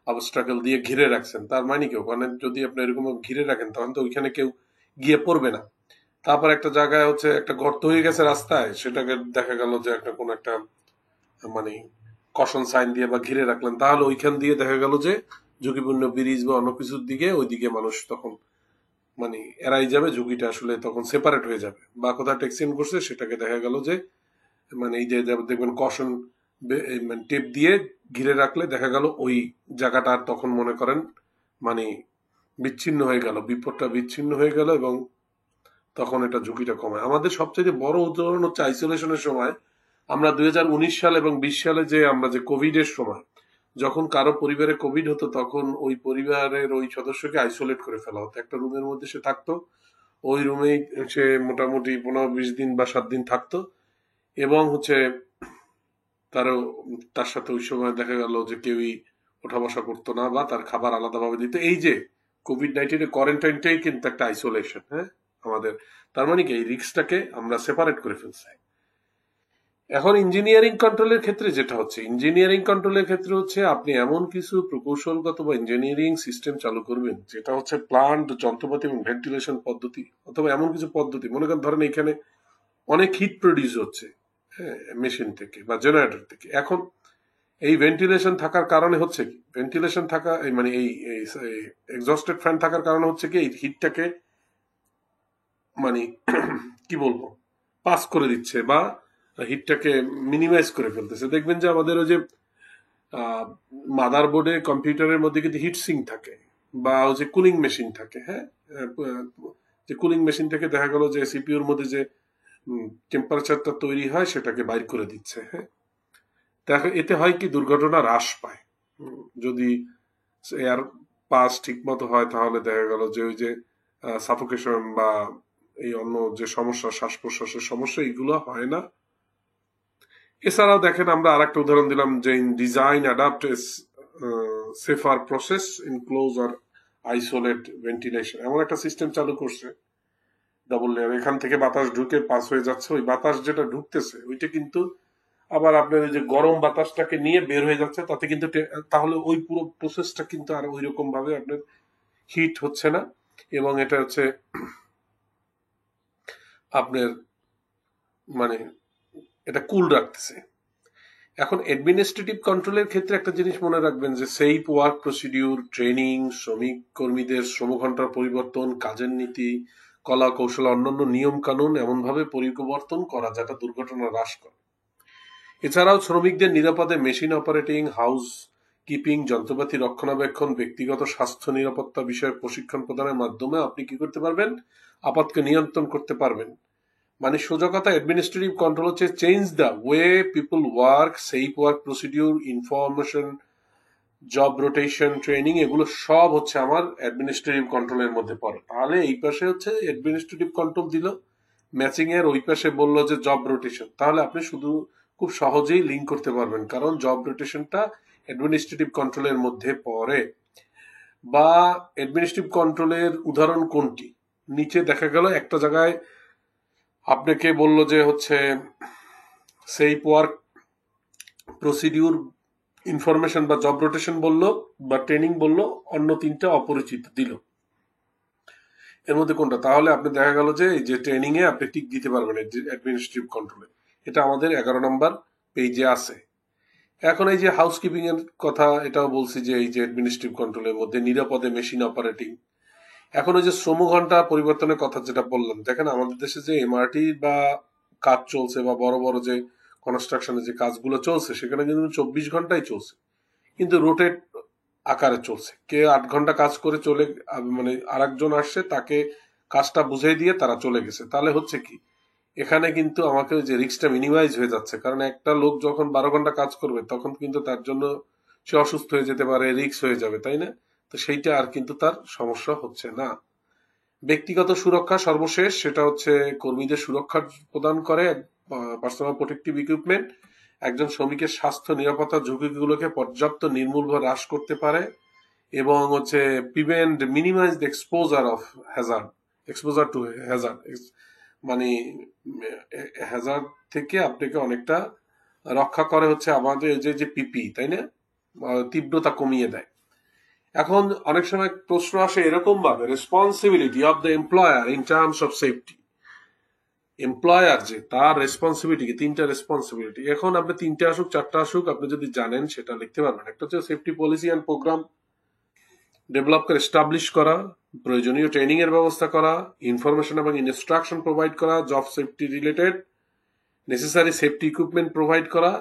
অবস্ট্রাকল দিয়ে ঘিরে রাখছেন, তার মানে কেউ কারণ যদি আপনি এরকম ঘিরে রাখেন তখন তো ওইখানে কেউ গিয়ে পড়বে না। তারপর একটা জায়গায় হচ্ছে একটা গর্ত হয়ে গেছে রাস্তায়, সেটাকে দেখা গেল যে একটা কোন একটা মানে কশন সাইন দিয়ে বা ঘিরে রাখলেন, তাহলে ওইখান দিয়ে দেখা গেল যে ঝুঁকিপূর্ণ ব্রিজ বা অন্য কিছুর দিকে ওইদিকে মানুষ তখন মানে এড়াই যাবে, ঝুঁকিটা আসলে তখন সেপারেট হয়ে যাবে। বা কোথাও ট্যাক্সিন করছে সেটাকে দেখা গেল যে মানে এই যে দেখবেন কশন মানে টেপ দিয়ে ঘিরে রাখলে দেখা গেল ওই জায়গাটা তখন মনে করেন মানে বিচ্ছিন্ন হয়ে গেল, বিপদটা বিচ্ছিন্ন হয়ে গেল এবং তখন এটা ঝুঁকিটা কমায়। আমাদের সবচেয়ে বড় উদাহরণ হচ্ছে আইসোলেশনের সময় আমরা 2019 সাল এবং 20 সালে যে আমরা যে কোভিড এর সময় যখন কারো পরিবারে কোভিড হতো, তখন ওই পরিবারের ওই সদস্যকে আইসোলেট করে ফেলা হতো, একটা রুমের মধ্যে সে থাকতো, ওই রুমেই সে মোটামুটি 15-20 দিন বা 7 দিন থাকতো এবং হচ্ছে তার সাথে ওই সময় দেখা গেল যে কেউই ওঠা বসা করতো না বা তার খাবার আলাদাভাবে দিত। এই যে COVID-19 কোয়ারেন্টাইনটাই কিন্তু একটা আইসোলেশন, হ্যাঁ আমাদের। তার মানে কি এই রিস্কটাকে আমরা সেপারেট করে ফেলছি। এখন ইঞ্জিনিয়ারিং কন্ট্রোলের ক্ষেত্রে যেটা হচ্ছে, ইঞ্জিনিয়ারিং কন্ট্রোলের ক্ষেত্রে হচ্ছে আপনি এমন কিছু প্রকৌশলগত বা ইঞ্জিনিয়ারিং সিস্টেম চালু করবেন যেটা হচ্ছে প্লান্ট, যন্ত্রপাতি এবং ভেন্টিলেশন পদ্ধতি, অথবা এমন কিছু পদ্ধতি মনে করেন ধরেন এখানে অনেক হিট প্রডিউস হচ্ছে, হ্যাঁ, মেশিন থেকে বা জেনারেটর থেকে। এখন এই ভেন্টিলেশন থাকার কারণে হচ্ছে কি, ভেন্টিলেশন থাকা মানে এই এক্সস্টেড ফ্যান থাকার কারণে হচ্ছে কি এই হিটটাকে মানে কি বলবো পাস করে দিচ্ছে বা হিটটাকে মিনিমাইজ করে ফেলতেছে। দেখবেন যে আমাদের ওই যে মাদার বোর্ডে কম্পিউটারের মধ্যে কিন্তু হিট সিঙ্ক থাকে বা ওই যে কুলিং মেশিন থাকে, হ্যাঁ, যে কুলিং মেশিন থেকে দেখা গেল যে সিপিইউর মধ্যে যে টেম্পারেচারটা তৈরি হয় সেটাকে বাইর করে দিচ্ছে, হ্যাঁ। এতে হয় কি দুর্ঘটনা হ্রাস পায়, যদি এয়ার পাস ঠিক মতো হয় তাহলে দেখা গেল যে ওই যে সাফোকেশন বা এই অন্য যে সমস্যা শ্বাস প্রশ্বাসের সমস্যা এগুলো হয় না। এছাড়াও দেখেন আমরা আর একটা উদাহরণ দিলাম যে design adapt safer process enclose আর আইসোলেট ভেন্টিলেশন, এমন একটা সিস্টেম চালু করছে ডাবল লেয়ার। এখান থেকে বাতাস ঢুকে পাস হয়ে যাচ্ছে, ওই বাতাস যেটা ঢুকতেছে ওইটা কিন্তু আবার আপনার ওই যে গরম বাতাসটাকে নিয়ে বের হয়ে যাচ্ছে, তাতে কিন্তু তাহলে ওই পুরো প্রসেসটা কিন্তু আর ওই রকম ভাবে আপনার হিট হচ্ছে না, এবং এটা হচ্ছে আপনার মানে এটা কুল রাখতেছে। এখন অ্যাডমিনিস্ট্রেটিভ কন্ট্রোলের ক্ষেত্রে একটা জিনিস মনে রাখবেন যে সেফ ওয়ার্ক প্রসিডিউর, ট্রেনিং, শ্রমিক কর্মীদের শ্রমঘণ্টার পরিবর্তন, কাজের নীতি, কলা কৌশল, অন্যান্য নিয়ম কানুন এমনভাবে পরিবর্তন করা যেটা দুর্ঘটনা হ্রাস করে। এছাড়াও শ্রমিকদের নিরাপদে মেশিন অপারেটিং, হাউস কিপিং, যন্ত্রপাতি রক্ষণাবেক্ষণ, ব্যক্তিগত স্বাস্থ্য নিরাপত্তা বিষয়ে প্রশিক্ষণ প্রদানের মাধ্যমে আপনি কি করতে পারবেন? আপাতকে নিয়ন্ত্রণ করতে পারবেন। মানে সোজা কথা, অ্যাডমিনিস্ট্রেটিভ কন্ট্রোল হচ্ছে change the way people work, safe work procedure, information, job rotation, training, এগুলো সব হচ্ছে আমার অ্যাডমিনিস্ট্রেটিভ কন্ট্রোলের মধ্যে পড়ে। তাহলে এই পাশে হচ্ছে অ্যাডমিনিস্ট্রেটিভ কন্ট্রোল দিল, ম্যাচিং এর ওই পাশে বললো যে জব রোটেশন, তাহলে আপনি শুধু খুব সহজেই লিঙ্ক করতে পারবেন, কারণ জব রোটেশনটা অ্যাডমিনিস্ট্রেটিভ কন্ট্রোলের মধ্যে পড়ে। বা অ্যাডমিনিস্ট্রেটিভ কন্ট্রোলের উদাহরণ কোনটি? নিচে দেখা গেল একটা জায়গায় আপনাকে বললো যে হচ্ছে সেফ ওয়ার্ক প্রসিডিউর, ইনফরমেশন বা জব রোটেশন বললো, বা ট্রেনিং বললো, অন্য তিনটা অপরিচিত দিল। এর মধ্যে কোনটা? তাহলে আপনি দেখা গেল যে এই যে ট্রেনিং এ আপনি টিক দিতে পারবেন অ্যাডমিনিস্ট্রেটিভ কন্ট্রোলে। এটা আমাদের 11 নম্বর পেজে আছে। এখন এই যে হাউসকিপিং এর কথা, এটাও বলছি যে এই যে অ্যাডমিনিস্ট্রেটিভ কন্ট্রোলের মধ্যে নিরাপদে মেশিন অপারেটিং। এখন ওই যে শ্রমঘণ্টা পরিবর্তনের কথা যেটা বললাম, দেখেন আমাদের দেশে যে এমআরটি বা কাজ চলছে, বা বড় বড় যে কনস্ট্রাকশনের যে কাজগুলো চলছে, সেখানে কিন্তু 24 ঘন্টাই চলছে, কিন্তু রোটেট আকারে চলছে। কে 8 ঘন্টা কাজ করে চলে, মানে আরেকজন আসছে, তাকে কাজটা বুঝিয়ে দিয়ে তারা চলে গেছে। তাহলে হচ্ছে কি, এখানে কিন্তু আমাকে যে রিস্কটা মিনিমাইজ হয়ে যাচ্ছে, কারণ একটা লোক যখন 12 ঘন্টা কাজ করবে তখন কিন্তু তার জন্য সে অসুস্থ হয়ে যেতে পারে, রিস্ক হয়ে যাবে, তাই না? তো সেইটা আর কিন্তু তার সমস্যা হচ্ছে না। ব্যক্তিগত সুরক্ষা সর্বশেষ, সেটা হচ্ছে কর্মীদের সুরক্ষা প্রদান করে পার্সোনাল প্রোটেক্টিভ ইকুইপমেন্ট। একজন শ্রমিকের স্বাস্থ্য নিরাপত্তা ঝুঁকিগুলোকে পর্যাপ্ত নির্মূলভাবে হ্রাস করতে পারে, এবং হচ্ছে prevent minimise the exposure of hazard, exposure to hazard, মানে হ্যাজার্ড থেকে আপনাকে অনেকটা রক্ষা করে হচ্ছে আমাদের যে পিপি, তাই না? তীব্রতা কমিয়ে দেয়। এখন অনেক সময় প্রশ্ন আসে এরকম ভাবে, responsibility of the employer in terms of safety. Employer যে তার রেসপন্সিবিলিটি কি? 3টা রেসপন্সিবিলিটি। এখন আপনি 3টে আসুক 4টা আসুক, আপনি যদি জানেন সেটা লিখতে পারবেন। একটা হচ্ছে safety policy and programme develop করে এস্টাবলিশ করা, প্রয়োজনীয় ট্রেনিং এর ব্যবস্থা করা, ইনফরমেশন এবং ইনস্ট্রাকশন প্রোভাইড করা, job safety related necessary safety equipment provide করা,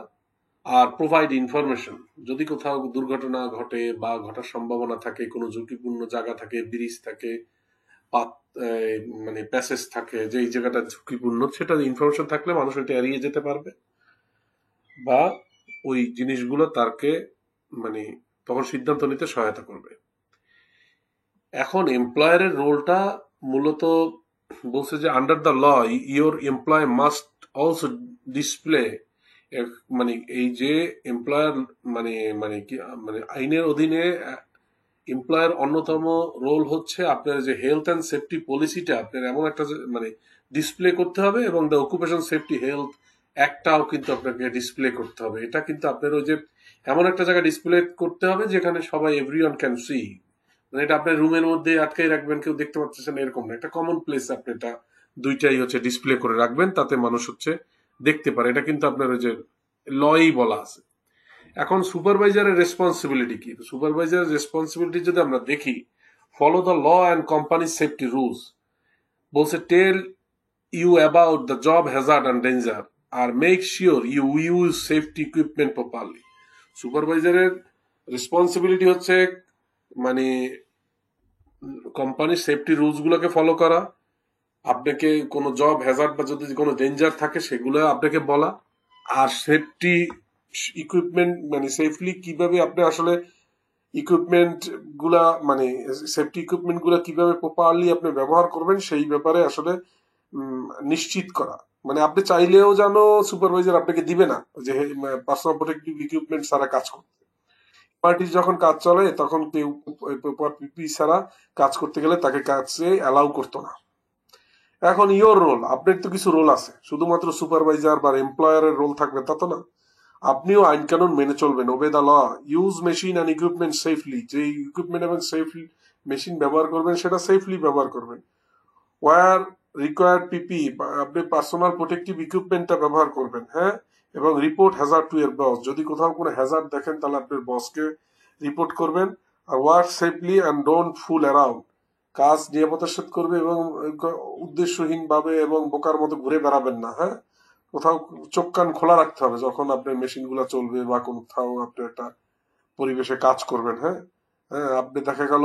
আর প্রোভাইড ইনফরমেশন যদি কোথাও দুর্ঘটনা ঘটে বা ঘটার সম্ভাবনা থাকে, কোনো ঝুঁকিপূর্ণ জায়গা থাকে, ব্রিজ থাকে, পাত মানে প্যাসেজ থাকে, যে এই জায়গাটা ঝুঁকিপূর্ণ, সেটা ইনফরমেশন থাকলে মানুষ এটা এড়িয়ে যেতে পারবে, বা ওই জিনিসগুলো তাকে মানে তখন সিদ্ধান্ত নিতে সহায়তা করবে। এখন এমপ্লয়ারের রোলটা মূলত বলছে যে under the law your employ must also display, মানে এই যে এমপ্লয়ার মানে মানে কি মানে আইনের অধীনে এমপ্লয়ার অন্যতম রোল হচ্ছে আপনার যে হেলথ অ্যান্ড সেফটি পলিসিটা আপনার এমন একটা মানে ডিসপ্লে করতে হবে, এবং দ্য অকুপেশন সেফটি হেলথ একটাও কিন্তু আপনাকে ডিসপ্লে করতে হবে। এটা কিন্তু আপনার ওই যে এমন একটা জায়গায় ডিসপ্লে করতে হবে যেখানে সবাই এভরিওয়ান ক্যান সি, মানে এটা আপনার রুমের মধ্যে আটকাই রাখবেন, কেউ দেখতে পাচ্ছেন এরকম না, একটা কমন প্লেস আপনি এটা দুইটাই হচ্ছে ডিসপ্লে করে রাখবেন, তাতে মানুষ হচ্ছে দেখতে পারে। এটা কিন্তু আপনার ওই যে লই বলা আছে। এখন সুপারভাইজারের রেসপন্সিবিলিটি কি? সুপারভাইজারের রেসপন্সিবিলিটি যদি আমরা দেখি, follow the law and company safety rules. বলছে tell you about the job hazard and danger, আর make sure you use safety equipment properly. সুপারভাইজারের রেসপন্সিবিলিটি হচ্ছে মানে কোম্পানির সেফটি রুলস গুলোকে ফলো করা, আপনাকে কোনো জব হ্যাজার্ড বা যদি কোনো ডেঞ্জার থাকে সেগুলো আপনাকে বলা, আর সেফটি ইকুইপমেন্ট মানে সেফলি কিভাবে আপনি আসলে ইকুইপমেন্ট গুলা মানে সেফটি ইকুইপমেন্ট গুলা কিভাবে প্রপারলি আপনি ব্যবহার করবেন সেই ব্যাপারে আসলে নিশ্চিত করা। মানে আপনি চাইলেও যেন সুপারভাইজার আপনাকে দিবে না যে পার্সোনাল প্রোটেক্টিভ ইকুইপমেন্ট ছাড়া কাজ করতে। পার্টি যখন কাজ চলে তখন কেউ পিপি ছাড়া কাজ করতে গেলে তাকে কাজে অ্যালাউ করতো না। এখন ইওর রোল, আপনার তো কিছু রোল আছে, শুধুমাত্র সুপারভাইজার বা এমপ্লয়ারের রোল থাকবে তা তো না। আপনিও আইন কানুন মেনে চলবেন, obey the law, use machine and equipment safely, যে ইকুইপমেন্ট এবং সেফলি মেশিন ব্যবহার করবেন সেটা সেফলি ব্যবহার করবেন। ওয়ার রিকোয়ার্ড পিপি, আপনি পার্সোনাল প্রোটেক্টিভ ইকুইপমেন্টটা ব্যবহার করবেন, হ্যাঁ। এবং রিপোর্ট হ্যাজার্ড টু এর বস, যদি কোথাও কোনো হ্যাজার্ড দেখেন তাহলে আপনার বসকে রিপোর্ট করবেন। আর work safely and don't fool around, কাজ নিরাপত্তার সাথে করবে এবং উদ্দেশ্যহীন ভাবে এবং বোকার মতো ঘুরে বেড়াবেন না, হ্যাঁ। কোথাও চোখ কান খোলা রাখতে হবে যখন আপনার মেশিন গুলা চলবে বা কোথাও আপনি একটা পরিবেশে কাজ করবেন, হ্যাঁ। হ্যাঁ, আপনি দেখা গেল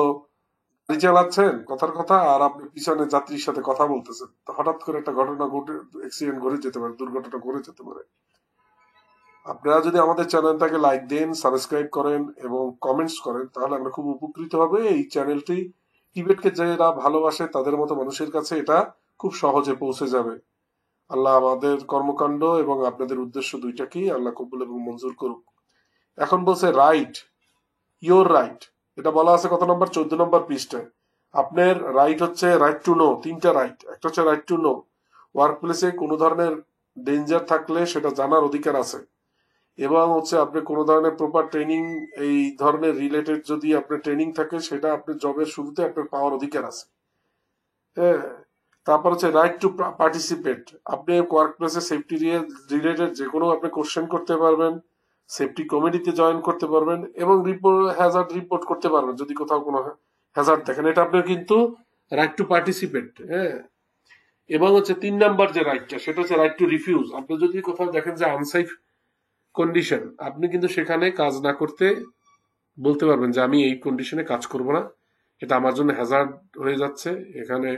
গাড়ি চালাচ্ছেন কথার কথা, আর আপনি পিছনে যাত্রীর সাথে কথা বলতেছেন, তো হঠাৎ করে একটা ঘটনা ঘটে, অ্যাক্সিডেন্ট ঘটে যেতে পারে, দুর্ঘটনা ঘটে যেতে পারে। আপনারা যদি আমাদের চ্যানেলটাকে লাইক দেন, সাবস্ক্রাইব করেন এবং কমেন্টস করেন তাহলে আমরা খুব উপকৃত হবে। এই চ্যানেলটি টিবেটকে যারা ভালোবাসে তাদের মতো মানুষের কাছে এটা খুব সহজে পৌঁছে যাবে। আল্লাহ আমাদের কর্মকাণ্ড এবং আপনাদের উদ্দেশ্য দুইটাকেই আল্লাহ কবুল এবং মঞ্জুর করুক। এখন বলছে রাইট, ইয়োর রাইট, এটা বলা আছে কত নম্বর, 14 নম্বর পৃষ্ঠায়। আপনার রাইট হচ্ছে রাইট টু নো, তিনটা রাইট। একটা হচ্ছে রাইট টু নো, ওয়ার্ক প্লেসে কোনো ধরনের ডেঞ্জার থাকলে সেটা জানার অধিকার আছে। এবং হচ্ছে আপনি কোনো ধরনের প্রপার ট্রেনিং, এই ধরনের রিলেটেড যদি আপনার ট্রেনিং থাকে সেটা আপনার জবের শুরুতে আপনার পাওয়ার অধিকার আছে, হ্যাঁ। তারপর হচ্ছে রাইট টু পার্টিসিপেট, আপনি ওয়ার্ক প্লেসে সেফটি রিলেটেড যে কোনো আপনি কোশ্চেন করতে পারবেন, সেফটি কমিটিতে জয়েন করতে পারবেন এবং হ্যাজার্ড রিপোর্ট করতে পারবেন যদি কোথাও কোনো হ্যাজার্ড দেখেন, এটা আপনার কিন্তু রাইট টু পার্টিসিপেট, হ্যাঁ। এবং হচ্ছে 3 নাম্বার যে রাইটটা সেটা হচ্ছে রাইট টু রিফিউজ, আপনি যদি কোথাও দেখেন যে আনসেফ কন্ডিশন, আপনি কিন্তু সেখানে কাজ না করতে বলতে পারবেন যে আমি এই কন্ডিশনে কাজ করব না, এটা আমার জন্য হ্যাজার্ড হয়ে যাচ্ছে, এখানে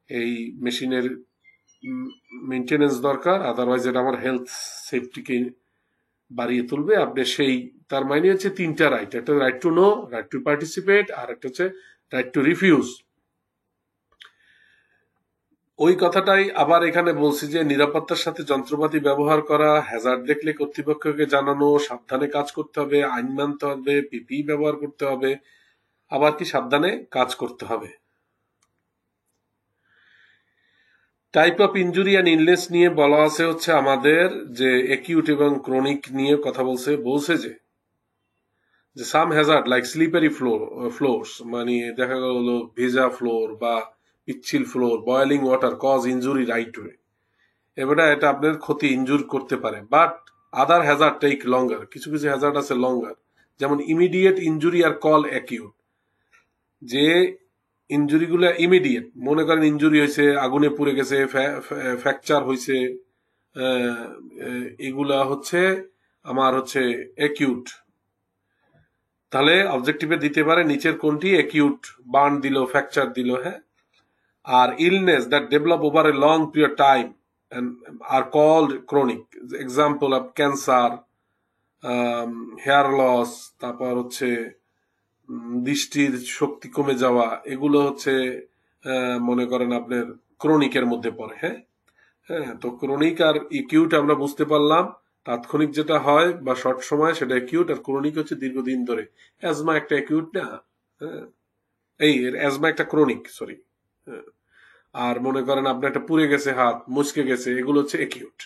এই মেশিনের মেনটেনেন্স দরকার, আদারওয়াইজ এটা আমার হেলথ সেফটিকে বাড়িয়ে তুলবে। আপনি সেই, তার মানে হচ্ছে তিনটা রাইট, একটা right to know, right to participate, আর একটা হচ্ছে রাইট টু রিফিউজ। ওই কথাটাই আবার এখানে বলছি যে নিরাপত্তার সাথে যন্ত্রপাতি ব্যবহার করা, হ্যাজার্ড দেখলে কর্তৃপক্ষকে জানানো, সাবধানে কাজ করতে হবে, আইন মানতে হবে, পিপি ব্যবহার করতে হবে, আবার কি সাবধানে কাজ করতে হবে। Type of injury and illness নিয়ে বলা আছে হচ্ছে আমাদের যে একিউট এবং ক্রনিক নিয়ে কথা বলছে যে some hazard like slippery floors, মানে দেখা গেল ভেজা ফ্লোর বা পিচ্ছিল floor, boiling water cause injury right away, এবারে এটা আপনার ক্ষতি ইনজুর করতে পারে। But other hazard take longer, কিছু কিছু হ্যাজার্ড আছে লঙ্গার, যেমন ইমিডিয়েট ইনজুরি আর কল অ্যাকিউট, যে ইনজুরিগুলো ইমিডিয়েট, মনে করেন ইনজুরি হয়েছে, আগুনে পুড়ে গেছে, ফ্র্যাকচার হয়েছে, এগুলা হচ্ছে আমার হচ্ছে অ্যাকিউট। তাহলে অবজেক্টিভে দিতে পারে নিচের কোনটি, অ্যাকিউট বার্ন দিল, ফ্র্যাকচার দিল, হ্যাঁ। আর illness that develop over a long period time are called chronic, example of cancer, hair loss, তারপর হচ্ছে দৃষ্টির শক্তি কমে যাওয়া, এগুলো হচ্ছে মনে করেন আপনার ক্রনিকের মধ্যে পড়ে, হ্যাঁ। হ্যাঁ, তো ক্রনিক আর ইকিউট আমরা বুঝতে পারলাম, তাৎক্ষণিক যেটা হয় বা শর্ট সময় সেটা অ্যাকিউট, আর ক্রনিক হচ্ছে দীর্ঘদিন ধরে। অ্যাজমা একটা অ্যাকিউট না, হ্যাঁ, এই অ্যাজমা একটা ক্রনিক, সরি। আর মনে করেন আপনার একটা পুড়ে গেছে হাত, মুচকে গেছে, এগুলো হচ্ছে acute.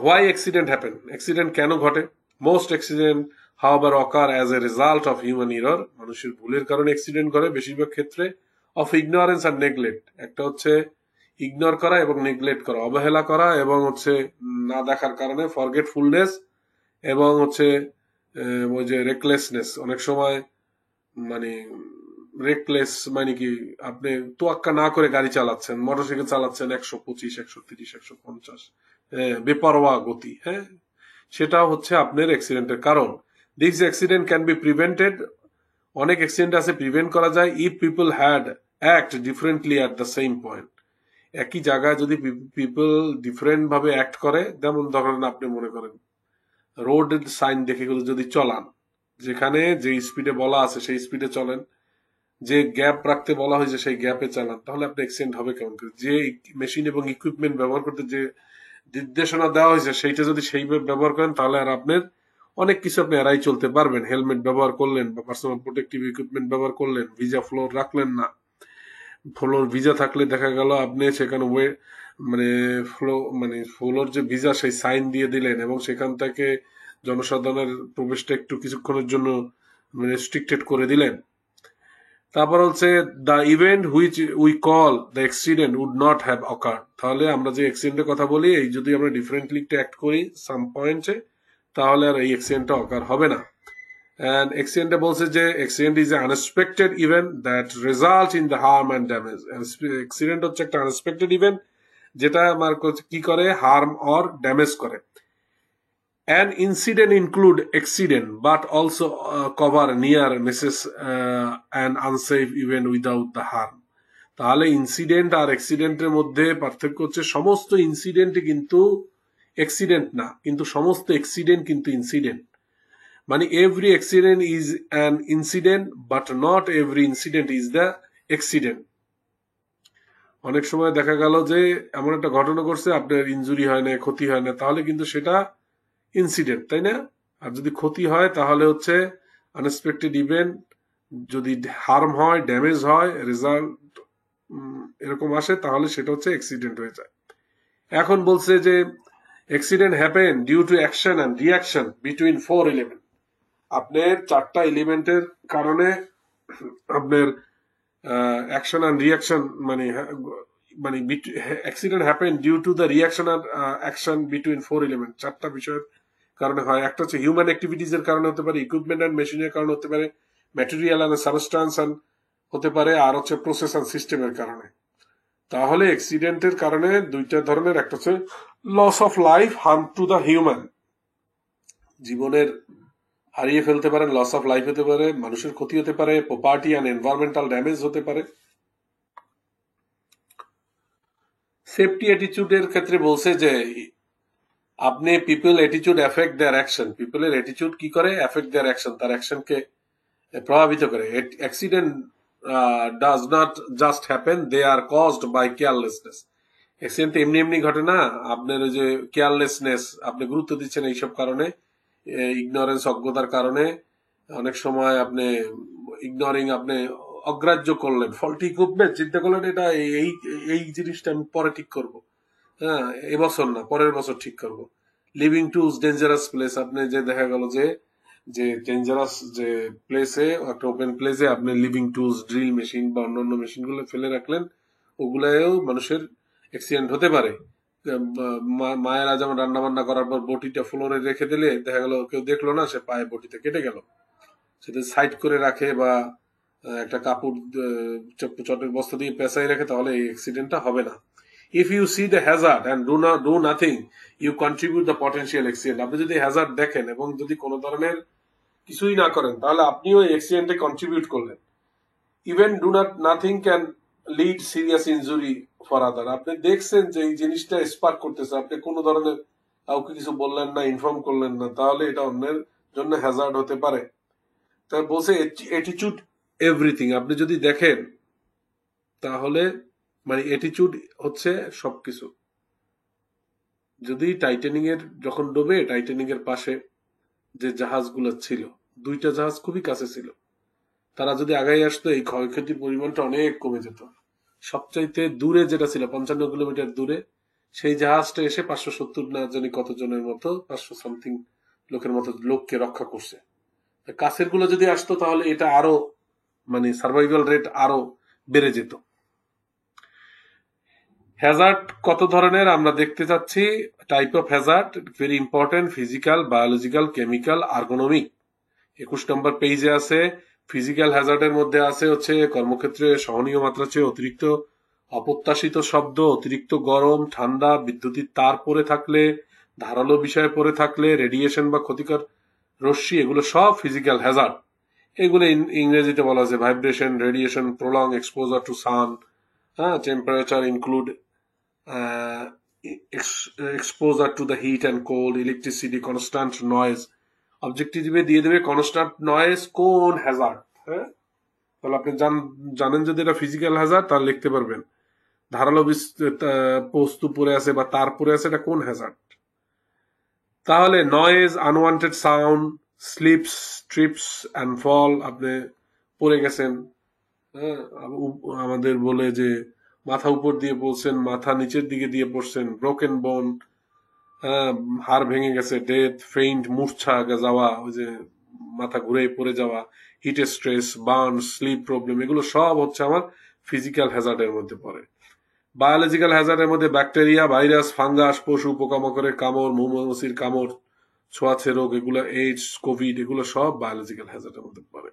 Why accident happen, accident কেন ঘটে? Most accident however ochre as a result of human error, মানুষের ভুলের কারণে অ্যাক্সিডেন্ট ঘটে বেশিরভাগ ক্ষেত্রে। অফ ইগনোরেন্স আর নেগলেক্ট, একটা হচ্ছে ইগনোর করা এবং নেগলেক্ট করা, অবহেলা করা এবং হচ্ছে না দেখার কারণে, ফরগেটফুলনেস এবং হচ্ছে ওই যে রেকলেসনেস, অনেক সময় মানে রেকলেস মানে কি আপনি তোয়াক্কা না করে গাড়ি চালাচ্ছেন, মোটরসাইকেল চালাচ্ছেন 125, 130, 150, বেপরোয়া গতি, হ্যাঁ, সেটাও হচ্ছে আপনার অ্যাক্সিডেন্টের কারণ। This accident can be prevented, অনেক অ্যাক্সিডেন্ট আছে প্রিভেন্ট করা যায়, if people had act differently at the same point. একই জায়গায় যদি পিপল ডিফারেন্ট ভাবে অ্যাক্ট করে, যেমন ধরেন আপনি মনে করেন রোড সাইন দেখে যদি চলান, যেখানে যে স্পিডে বলা আছে সেই স্পিডে চলেন, যে গ্যাপ রাখতে বলা হয়েছে সেই গ্যাপে চালান, তাহলে আপনি অ্যাক্সিডেন্ট হবে কেমন করে? যে মেশিন এবং ইকুইপমেন্ট ব্যবহার করতে যে নির্দেশনা দেওয়া হয়েছে সেইটা যদি সেইভাবে ব্যবহার করেন তাহলে আর আপনার অনেক কিছু আপনি এড়াই চলতে পারবেন। হেলমেট ব্যবহার করলেন বা পার্সোনাল প্রোটেক্টিভ ইকুইপমেন্ট ব্যবহার করলেন, ভিজা ফ্লোর রাখলেন না। ফ্লোর ভিজা থাকলে দেখা গেল আপনি সেখানে মানে ফ্লোর যে ভিজা সেই সাইন দিয়ে দিলেন এবং সেখান থেকে জনসাধারণের প্রবেশটা একটু কিছুক্ষণের জন্য রেস্ট্রিক্টেড করে দিলেন। তারপর হচ্ছে the event which we call the accident would not have occur. তাহলে আমরা যে অ্যাক্সিডেন্টের কথা বলি, এই যদি আমরা ডিফারেন্টলি অ্যাক্ট করি সাম পয়েন্টে, তাহলে আর এই অ্যাক্সিডেন্টটা অকার হবে না। And accident বলছে যে accident is an unexpected event that result in the harm and damage. Accident হচ্ছে একটা unexpected event যেটা আমার কি করে, harm or damage করে। An incident include accident but also cover near misses an unsafe event without the harm. তাহলে ইনসিডেন্ট আর অ্যাক্সিডেন্টের মধ্যে পার্থক্য হচ্ছে সমস্ত ইনসিডেন্ট কিন্তু অ্যাক্সিডেন্ট না, কিন্তু সমস্ত অ্যাক্সিডেন্ট কিন্তু ইনসিডেন্ট। মানে every accident is an incident but not every incident is the accident. অনেক সময় দেখা গেল যে এমন একটা ঘটনা ঘটছে, আপনার ইনজুরি হয় না, ক্ষতি হয় না, তাহলে কিন্তু সেটা ইনসিডেন্ট, তাই না? আর যদি ক্ষতি হয় তাহলে হচ্ছে আনএক্সপেক্টেড ইভেন্ট, যদি হার্ম হয়, ড্যামেজ হয়, রেজাল্ট এরকম আসে, তাহলে সেটা হচ্ছে অ্যাক্সিডেন্ট হয়ে যায়। এখন বলছে যে accident happen due to action and reaction between 4 element. আপনার 4টা এলিমেন্টের কারণে আপনার অ্যাকশন অ্যান্ড রিয়াকশন মানে accident happen due to the reaction আর অ্যাকশন বিটুইন 4 এলিমেন্ট। 4টা বিষয়ের কারণে হয়। একটা হচ্ছে হিউম্যান অ্যাক্টিভিটিস এর কারণে হতে পারে, ইকুইপমেন্ট অ্যান্ড মেশিনের কারণে হতে পারে, ম্যাটেরিয়াল অ্যান্ড সাবস্টান্স হতে পারে, আর হচ্ছে প্রসেস অ্যান্ড সিস্টেমের কারণে। তাহলে অ্যাক্সিডেন্টের কারণে দুইটা ধরনের, একটা হচ্ছে loss of life, harm to the human, জীবনের হারিয়ে ফেলতে পারেন, লস অফ লাইফ হতে পারে, মানুষের ক্ষতি হতে পারে, প্রপার্টি অ্যান্ড এনভায়রনমেন্টাল ড্যামেজ হতে পারে। সেফটি অ্যাটিটিউডের ক্ষেত্রে বলছে যে আপনি people attitude affect their action. পিপলের অ্যাটিটিউড কি করে, এফেক্ট দেয়ার অ্যাকশন, তার অ্যাকশনকে প্রভাবিত করে। Accident does not just happen, they are caused by carelessness. Accident এমনি এমনি ঘটে না, আপনার ওই যে কেয়ারলেসনেস, আপনি গুরুত্ব দিচ্ছেন এইসব কারণে, ইগনোরেন্স, অজ্ঞতার কারণে, অনেক সময় আপনি ইগনোরিং, আপনি অগ্রাহ্য করলেন, ফল্টি ইকুইপমেন্ট, চিন্তা করলেন এটা এই এই জিনিসটা আমি পরে ঠিক করব, হ্যাঁ এবছর না পরের বছর ঠিক করব। লিভিং টুলস ডেঞ্জারাস প্লেস, আপনি যে দেখা গেল যে যে ডেঞ্জারাস যে প্লেসে, একটা ওপেন প্লেসে আপনি লিভিং টুলস, ড্রিল মেশিন বা অন্যান্য মেশিন গুলো ফেলে রাখলেন, ওগুলায়ও মানুষের অ্যাক্সিডেন্ট হতে পারে। মায়েরা যেমন রান্না বান্না করার পর বটিটা ফ্লোরে রেখে দিলে দেখা গেল কেউ দেখলো না, সে পায়ে বটিতে কেটে গেল, সেটা সাইড করে রাখে বা একটা কাপড় চটের বস্তা দিয়ে পেঁচাই রাখে, তাহলে এই অ্যাক্সিডেন্টটা হবে না। If you see the hazard and do nothing, you contribute the potential accident. আপনি যদি হ্যাজার্ড দেখেন এবং যদি কোনো ধরনের কিছুই না করেন, তাহলে আপনিও এই অ্যাক্সিডেন্টে কন্ট্রিবিউট করলেন। Even do not nothing can lead serious injury for other. আপনি দেখছেন যে এই জিনিসটা স্পার্ক করতেছে, আপনি কোনো ধরনের কাউকে কিছু বললেন না, ইনফর্ম করলেন না, তাহলে এটা অন্যের জন্য হ্যাজার্ড হতে পারে। তাই বলছে অ্যাটিটিউড এভরিথিং। আপনি যদি দেখেন তাহলে মানে অ্যাটিটিউড হচ্ছে সবকিছু। যদি টাইটানিং এর যখন ডোবে, টাইটানিং এর পাশে যে জাহাজগুলো ছিল, 2টা জাহাজ খুবই কাছে ছিল, তারা যদি আগাই আসতো এই ক্ষয়ক্ষতির পরিমাণটা অনেক কমে যেত। সবচাইতে দূরে যেটা ছিল 55 কিলোমিটার দূরে, সেই জাহাজটা এসে 570 না জানি কতজনের মতো, 500 সামথিং লোকের মতো লোককে রক্ষা করছে। কাছের গুলো যদি আসতো তাহলে এটা আরো মানে সার্ভাইভাল রেট আরো বেড়ে যেত। হ্যাজার্ড কত ধরনের আমরা দেখতে চাচ্ছি। Type of Hazard very important, physical, biological, chemical, ergonomic. 21 নম্বর পেজে আছে। ফিজিক্যাল হ্যাজার্ডের মধ্যে আছে হচ্ছে কর্মক্ষেত্রে সহনীয় মাত্রা চেয়ে অতিরিক্ত অপ্রত্যাশিত শব্দ, অতিরিক্ত গরম, ঠান্ডা, বিদ্যুতিক তার পড়ে থাকলে, ধারালো বিষয় পড়ে থাকলে, রেডিয়েশন বা ক্ষতিকর রশ্মি, এগুলো সব ফিজিক্যাল হ্যাজার্ড। এগুলো ইংরেজিতে বলা আছে vibration, radiation, prolong exposure to sun, হ্যাঁ, temperature include exposure to the heat and cold, electricity, constant noise. অবজেক্টিভে দিয়ে দেবে কনস্ট্যান্ট নয়েজ কোন হ্যাজার্ড। হ্যাঁ, তাহলে আপনি জানেন যদি এটা ফিজিক্যাল হ্যাজার্ড, তাহলে লিখতে পারবেন ধারালো বস্তু পড়ে আছে বা তার পড়ে আছে, এটা কোন হ্যাজার্ড। তাহলে noise, unwanted sound, slips, trips and fall, আপনি পড়ে গেছেন, হ্যাঁ, আমাদের বলে যে মাথা উপর দিয়ে পড়ছেন, মাথা নিচের দিকে দিয়ে পড়ছেন, ব্রোকেন বোন, হাড় ভেঙে গেছে, ডেথ, ফেইন্ট, মূর্ছা যাওয়া, ওই যে মাথা ঘুরে পড়ে যাওয়া, heat stress, burn, slip problem, এগুলো সব হচ্ছে আমার ফিজিক্যাল হ্যাজার্ডের মধ্যে পড়ে। বায়োলজিক্যাল হ্যাজার্ডের মধ্যে ব্যাকটেরিয়া, ভাইরাস, ফাঙ্গাস, পশু পোকামাকড়ের কামড়, মৌমাছির কামড়, ছোঁয়াচে রোগ, এগুলো এইডস, কোভিড, এগুলো সব বায়োলজিক্যাল হ্যাজার্ডের মধ্যে পড়ে।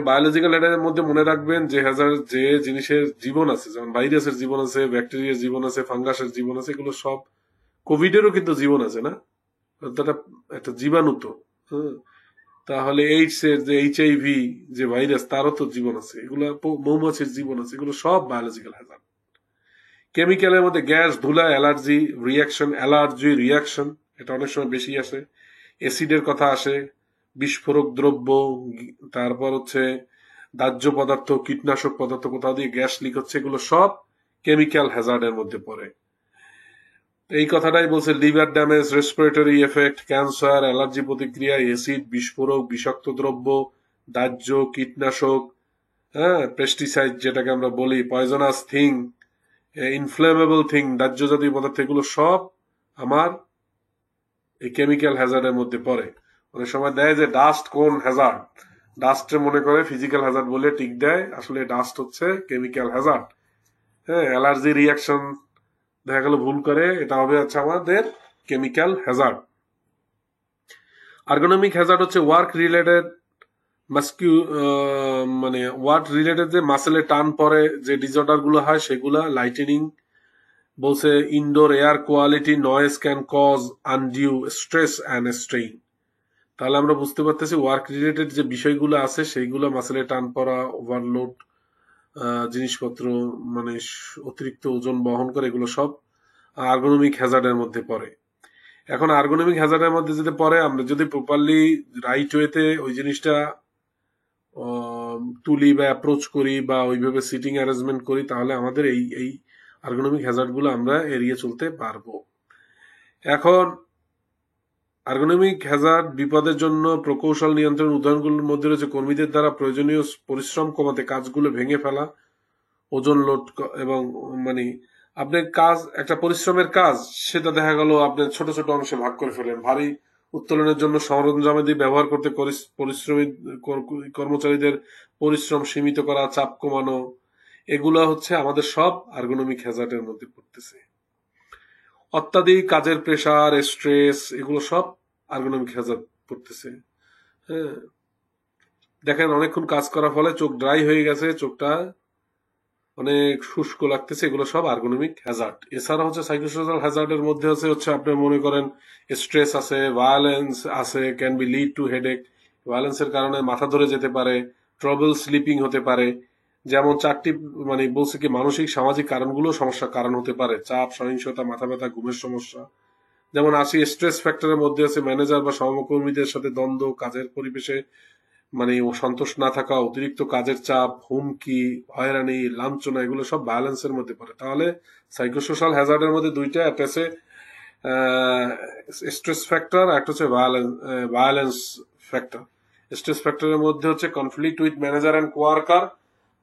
বায়োলজিক্যাল হ্যাজার্ডের মধ্যে মনে রাখবেন যে হ্যাজার্ড, যে জিনিসের জীবন আছে, যেমন ভাইরাসের জীবন আছে, ব্যাকটেরিয়ার জীবন আছে, ফাঙ্গাসের জীবন আছে, এগুলো সব, কোভিডেরও কিন্তু জীবন আছে না, একটা জীবাণু তো, হ্যাঁ। তাহলে এইডস এর যে HIV যে ভাইরাস, তারও তো জীবন আছে, এগুলো মৌমাছির জীবন আছে, এগুলো সব বায়োলজিক্যাল হ্যাজার্ড। কেমিক্যালের মধ্যে গ্যাস, ধুলা, অ্যালার্জি রিয়াকশন, এটা অনেক সময় বেশি আসে। অ্যাসিডের কথা আসে, বিস্ফোরক দ্রব্য, তারপর হচ্ছে দাহ্য পদার্থ, কীটনাশক পদার্থ, কোথাও দিয়ে গ্যাস লিক হচ্ছে, এগুলো সব কেমিক্যাল হ্যাজার্ডের মধ্যে পড়ে। এই কথাটাই বলছে, liver damage, respiratory effect, cancer, allergy প্রতিক্রিয়া, অ্যাসিড, বিস্ফোরক, বিষাক্ত দ্রব্য, দাহ্য, কীটনাশক, হ্যাঁ, পেস্টিসাইড যেটাকে আমরা বলি, পয়জনাস থিং, ইনফ্লেমেবল থিং, দাহ্য জাতীয় পদার্থ, এগুলো সব আমার এই কেমিক্যাল হ্যাজার্ডের মধ্যে পড়ে। অনেক সময় দেয় যে ডাস্ট কোন হ্যাজার্ড, ডাস্টে মনে করে ফিজিক্যাল হ্যাজার্ড বলে টিক দেয়, আসলে ডাস্ট হচ্ছে কেমিক্যাল হ্যাজার্ড। হ্যাঁ, অ্যালার্জি রিয়াকশন দেখা গেল ভুল করে, এটা হবে হচ্ছে আমাদের কেমিক্যাল হ্যাজার্ড। আর্গোনমিক হ্যাজার্ড হচ্ছে ওয়ার্ক রিলেটেড ওয়ার্ক রিলেটেড যে মাসেলে টান পরে যে ডিসঅর্ডার গুলো হয়, সেগুলা। লাইটেনিং বলছে indoor air quality, noise can cause undue stress and strain. তাহলে আমরা বুঝতে পারতেছি ওয়ার্ক রিলেটেড যে বিষয়গুলো আছে সেইগুলো, মাসেলে টান পড়া, ওভারলোড, জিনিসপত্র অতিরিক্ত ওজন বহন করে, এগুলো সব আর্গোনমিক হ্যাজার্ডের মধ্যে পড়ে। এখন আর্গোনমিক হ্যাজার্ডের মধ্যে যদি পড়ে, আমরা যদি প্রপারলি রাইট ওয়েতে ওই জিনিসটা তুলি বা অ্যাপ্রোচ করি বা ওইভাবে সিটিং অ্যারেঞ্জমেন্ট করি, তাহলে আমাদের এই আর্গোনমিক হ্যাজার্ড গুলো আমরা এড়িয়ে চলতে পারবো। এখন আর্গোনমিক হ্যাজার্ড বিপদের জন্য প্রকৌশল নিয়ন্ত্রণ উদাহরণগুলোর মধ্যে রয়েছে কর্মীদের দ্বারা প্রয়োজনীয় পরিশ্রম কমাতে কাজগুলো ভেঙে ফেলা, ওজন লোড, এবং আপনার কাজ, একটা পরিশ্রমের কাজ, সেটা দেখা গেল আপনি ছোট ছোট অংশে ভাগ করে ফেলেন। ভারী উত্তোলনের জন্য সরঞ্জামাদি ব্যবহার করতে পরিশ্রমী কর্মচারীদের পরিশ্রম সীমিত করা, চাপ কমানো, এগুলা হচ্ছে আমাদের সব আর্গোনমিক হ্যাজার্ডের মধ্যে পড়তেছে। অত্যাধিক কাজের প্রেসার, স্ট্রেস, এগুলো সব আর্গোনমিক হ্যাজার্ড পড়তেছে। হ্যাঁ, দেখেন অনেকক্ষণ কাজ করার ফলে চোখ ড্রাই হয়ে গেছে, চোখটা অনেক শুষ্ক লাগতেছে, এগুলো সব আর্গোনমিক হ্যাজার্ড। এছাড়া হচ্ছে সাইকোসোশ্যাল হ্যাজার্ডের মধ্যে হচ্ছে আপনি মনে করেন স্ট্রেস আছে, ভায়োলেন্স আছে, can be lead to headache, ভায়োলেন্সের কারণে মাথা ধরে যেতে পারে, ট্রাবল স্লিপিং হতে পারে। যেমন চারটি বলছে কি মানসিক সামাজিক কারণগুলো সমস্যার কারণ হতে পারে, চাপ, সহিংসতা, মাথা ব্যথা, ঘুমের সমস্যা। যেমন স্ট্রেস ফ্যাক্টরের মধ্যে আছে ম্যানেজার বা সহকর্মীদের সাথে দ্বন্দ্ব, কাজের পরিবেশে সন্তোষ না থাকা, অতিরিক্ত কাজের চাপ, হুমকি, হয়রানি, লাঞ্ছনা, এগুলো সব ভায়োলেন্সের মধ্যে পড়ে। তাহলে সাইকোসোশ্যাল হ্যাজার্ডের মধ্যে দুইটা, একটা আছে স্ট্রেস ফ্যাক্টর, একটা হচ্ছে ভায়োলেন্স ফ্যাক্টর। স্ট্রেস ফ্যাক্টরের মধ্যে হচ্ছে conflict with manager and coworker,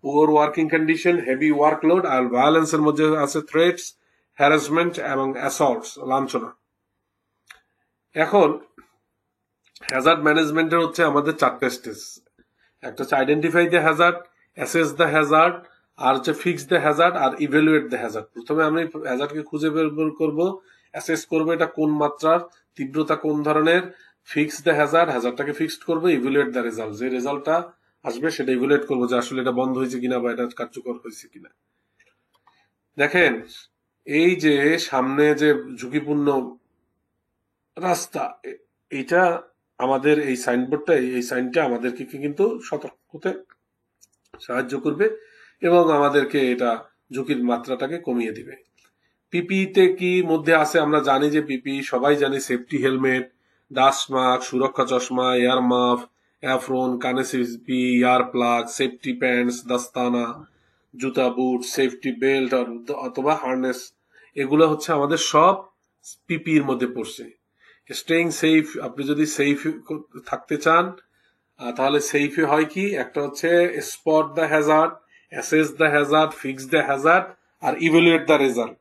poor working condition, heavy workload. আর ভায়োলেন্সের মধ্যে আছে থ্রেটস, হ্যারাসমেন্ট এবং অ্যাসল্টস, লাঞ্ছনা। এখন হ্যাজার্ড ম্যানেজমেন্টের হচ্ছে আমাদের চারটে স্টেজ। একটা হচ্ছে identify the hazard, assess the hazard, আর হচ্ছে ফিক্স দ্য হ্যাজার্ড, আর ইভ্যালুয়েট দ্য হ্যাজার্ড। প্রথমে আমি হ্যাজার্ডকে খুঁজে বের করবো, অ্যাসেস করবো এটা কোন মাত্রার, তীব্রতা কোন ধরনের, ফিক্স দ্য হ্যাজার্ড, হ্যাজার্ডটাকে ফিক্সড করবো, ইভ্যালুয়েট দ্য রেজাল্ট, যে রেজাল্টটা আসবে সেটা ইভ্যালুয়েট করবো যে আসলে এটা বন্ধ হয়েছে কিনা বা এটা কার্যকর হয়েছে কিনা। দেখেন এই যে সামনে যে ঝুঁকিপূর্ণ রাস্তা, এটা আমাদের এই সাইনবোর্ডটা, এই সাইনটা আমাদেরকে কিন্তু সতর্ক হতে সাহায্য করবে এবং আমাদেরকে এটা ঝুঁকির মাত্রাটাকে কমিয়ে দিবে। পিপিইতে কি মধ্যে আছে আমরা জানি যে পিপিই সবাই জানি, সেফটি হেলমেট, ডাস্ট মাস্ক, সুরক্ষা চশমা, এয়ার মাফ, অ্যাফ্রন, কানে সিপি, ইয়ার প্লাগ, সেফটি প্যান্টস, দাস্তানা, জুতা, বুট, সেফটি বেল্ট অথবা হার্নেস, এগুলো হচ্ছে আমাদের সব পিপি এর মধ্যে পড়ছে। স্টেইং সেফ, আপনি যদি সেফ থাকতে চান তাহলে সেফে হয় কি, একটা হচ্ছে spot the hazard, assess the hazard, fix the hazard, আর ইভ্যালুয়েট দ্য রেজাল্ট।